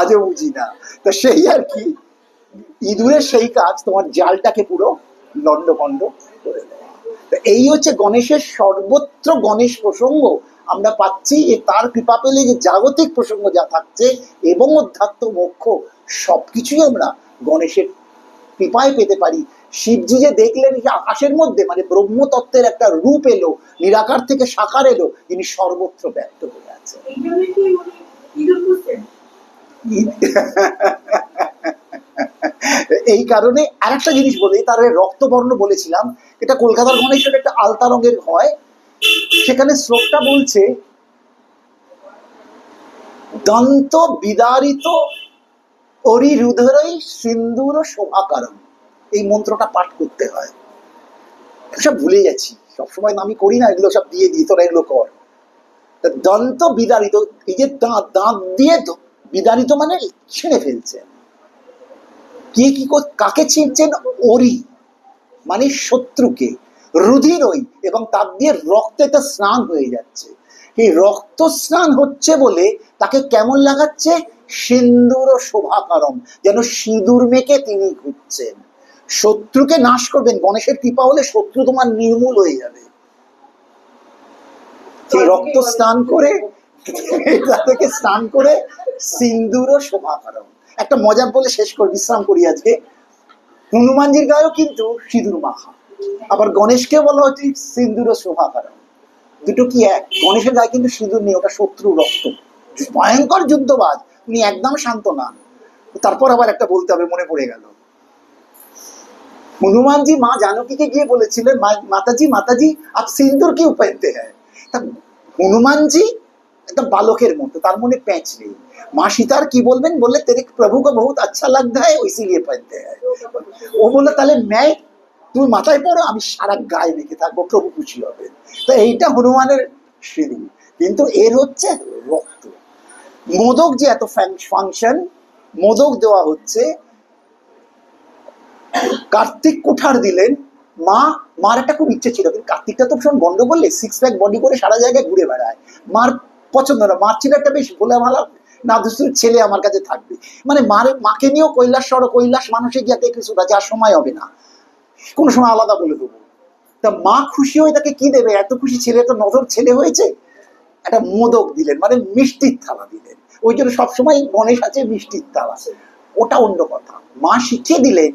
আজও বুঝি না। তা সেই আর কি, ইঁদুরের সেই কাজ, তোমার জালটাকে পুরো লন্ডভন্ড করে দেওয়া। এই হচ্ছে গণেশের সর্বত্র গণেশ প্রসঙ্গ আমরা পাচ্ছি। তার কৃপা পেলে যে জাগতিক প্রসঙ্গ যা থাকছে এবং অধ্যাত্ম মোক্ষ সবকিছুই আমরা গণেশের কৃপায় পেতে পারি। শিবজি যে দেখলেন যে আকাশের মধ্যে, মানে ব্রহ্মতত্ত্বের একটা রূপ এলো, নিরাকার থেকে সাকার এলো, যিনি সর্বত্র ব্যক্ত হয়ে আছেন। এই কারণে আরেকটা জিনিস বলি, তার রক্তবর্ণ বলেছিলাম, এটা কলকাতার গণেশের একটা আলতা রঙের হয়। সেখানে শ্লোকটা বলছে, দন্ত বিদারিত অরিরুধরই সিন্দুর শোভাকারম। এই মন্ত্রটা পাঠ করতে হয়। সব ভুলে যাচ্ছি, সবসময় আমি করি না, এগুলো সব দিয়ে দিই, তোরা এগুলো কর। দন্ত বিদারিত, এই যে দাঁত, দাঁত দিয়ে বিদারিত মানে ছিঁড়ে ফেলছেন। কে কি কাকে ছিঁড়ছেন? ওরি মানে শত্রুকে, রুধির ওই, এবং তার দিয়ে রক্তেতে স্নান হয়ে যাচ্ছে। এই রক্ত স্নান হচ্ছে বলে তাকে কেমন লাগাচ্ছে? সিন্দুর শোভাকারম, যেন সিঁদুর মেখে তিনি ঘুরছেন। শত্রুকে নাশ করবেন। গণেশের কৃপা হলে শত্রু তোমার নির্মূল হয়ে যাবে। সেই রক্ত স্নান করে, এটা থেকে স্নান করে সিন্দুর ও শোভা কারণ। একটা মজার বলে শেষ করে বিশ্রাম করি আজকে। হনুমানজির গায়েও কিন্তু সিঁদুর মাখা, আবার গণেশকে বলা হচ্ছে সিন্দুর ও শোভা কারণ। দুটো কি এক? গণেশের গায়ে কিন্তু সিঁদুর নেই, ওটা শত্রু রক্ত, ভয়ঙ্কর যুদ্ধবাজ, উনি একদম শান্ত না। তারপর আবার একটা বলতে হবে, মনে পড়ে গেল, হনুমানজি মা জানকীকে গিয়ে বলেছিলেন, মাতাজি মাতাজি আপ সিন্দুর क्यों पहनते हैं। তা হনুমানজি একটা বালকের মতো, তার মনে প্যাঁচ নেই। মা সীতার কি বলবেন, বললে তেরে প্রভু को बहुत अच्छा लगता है इसीलिए पहनते हैं। ও বললো তাহলে मैं, তুমি মাথায় পড়ো, আমি সারা গায়ে মেখে থাকবো, প্রভু খুশি হবে। তো এইটা হনুমানের সিঁদুর, কিন্তু এর হচ্ছে রক্ত। মোদক যে এত ফাংশন, মোদক দেওয়া হচ্ছে, কার্তিক কুঠার দিলেন। মার একটা খুব ইচ্ছে ছিল, কিন্তু কার্তিকটা তো ভীষণ গন্ডগোলে, সিক্স প্যাক বডি করে সারা জায়গায় ঘুরে বেড়ায়, মার পছন্দ না। মার ছিল একটা বেশ ভোলা ভালা না দুসুর ছেলে আমার কাছে থাকবে, মানে মাকে নিয়েও কৈলাস মানুষে গিয়ে দেখে শোনা, যার সময় হবে না, কোনো সময় আলাদা বলে দেবো। তা মা খুশি হয়ে তাকে কি দেবে, এত খুশি ছেলে, তো নজর ছেলে হয়েছে, একটা মোদক দিলেন, মানে মিষ্টির থালা দিলেন। ওই জন্য সবসময় গণেশ আছে মিষ্টির থালা, ওটা অন্য কথা। মা শিখিয়ে দিলেন,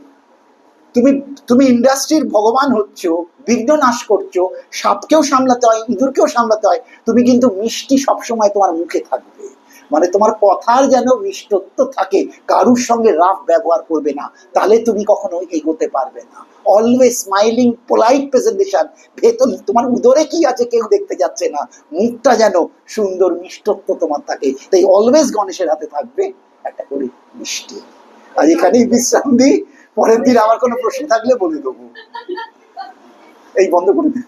তুমি ইন্ডাস্ট্রির ভগবান হচ্ছ, বিঘ্ন নাশ করছো, সাপকেও সামলাতে হয়, ইঁদুরকেও সামলাতে হয়, তুমি কিন্তু মিষ্টি সবসময় তোমার মুখে থাকবে, মানে তোমার কথার যেন মিষ্টত্ব থাকে, কারুর সঙ্গে রাফ ব্যবহার করবে না, তাহলে তুমি কখনো এগোতে পারবে না। অলওয়েজ স্মাইলিং, পোলাইট প্রেজেন্টেশন, ভেতর তোমার উদরে কি আছে কেউ দেখতে যাচ্ছে না, মুখটা যেন সুন্দর মিষ্টত্ব তোমার থাকে, তাই অলওয়েজ গণেশের হাতে থাকবে একটা করে মিষ্টি। আর এখানেই বিশ্রাম দিই, পরের দিন আমার কোনো প্রশ্ন থাকলে বলে দেবো। এই বন্ধ করে দিই।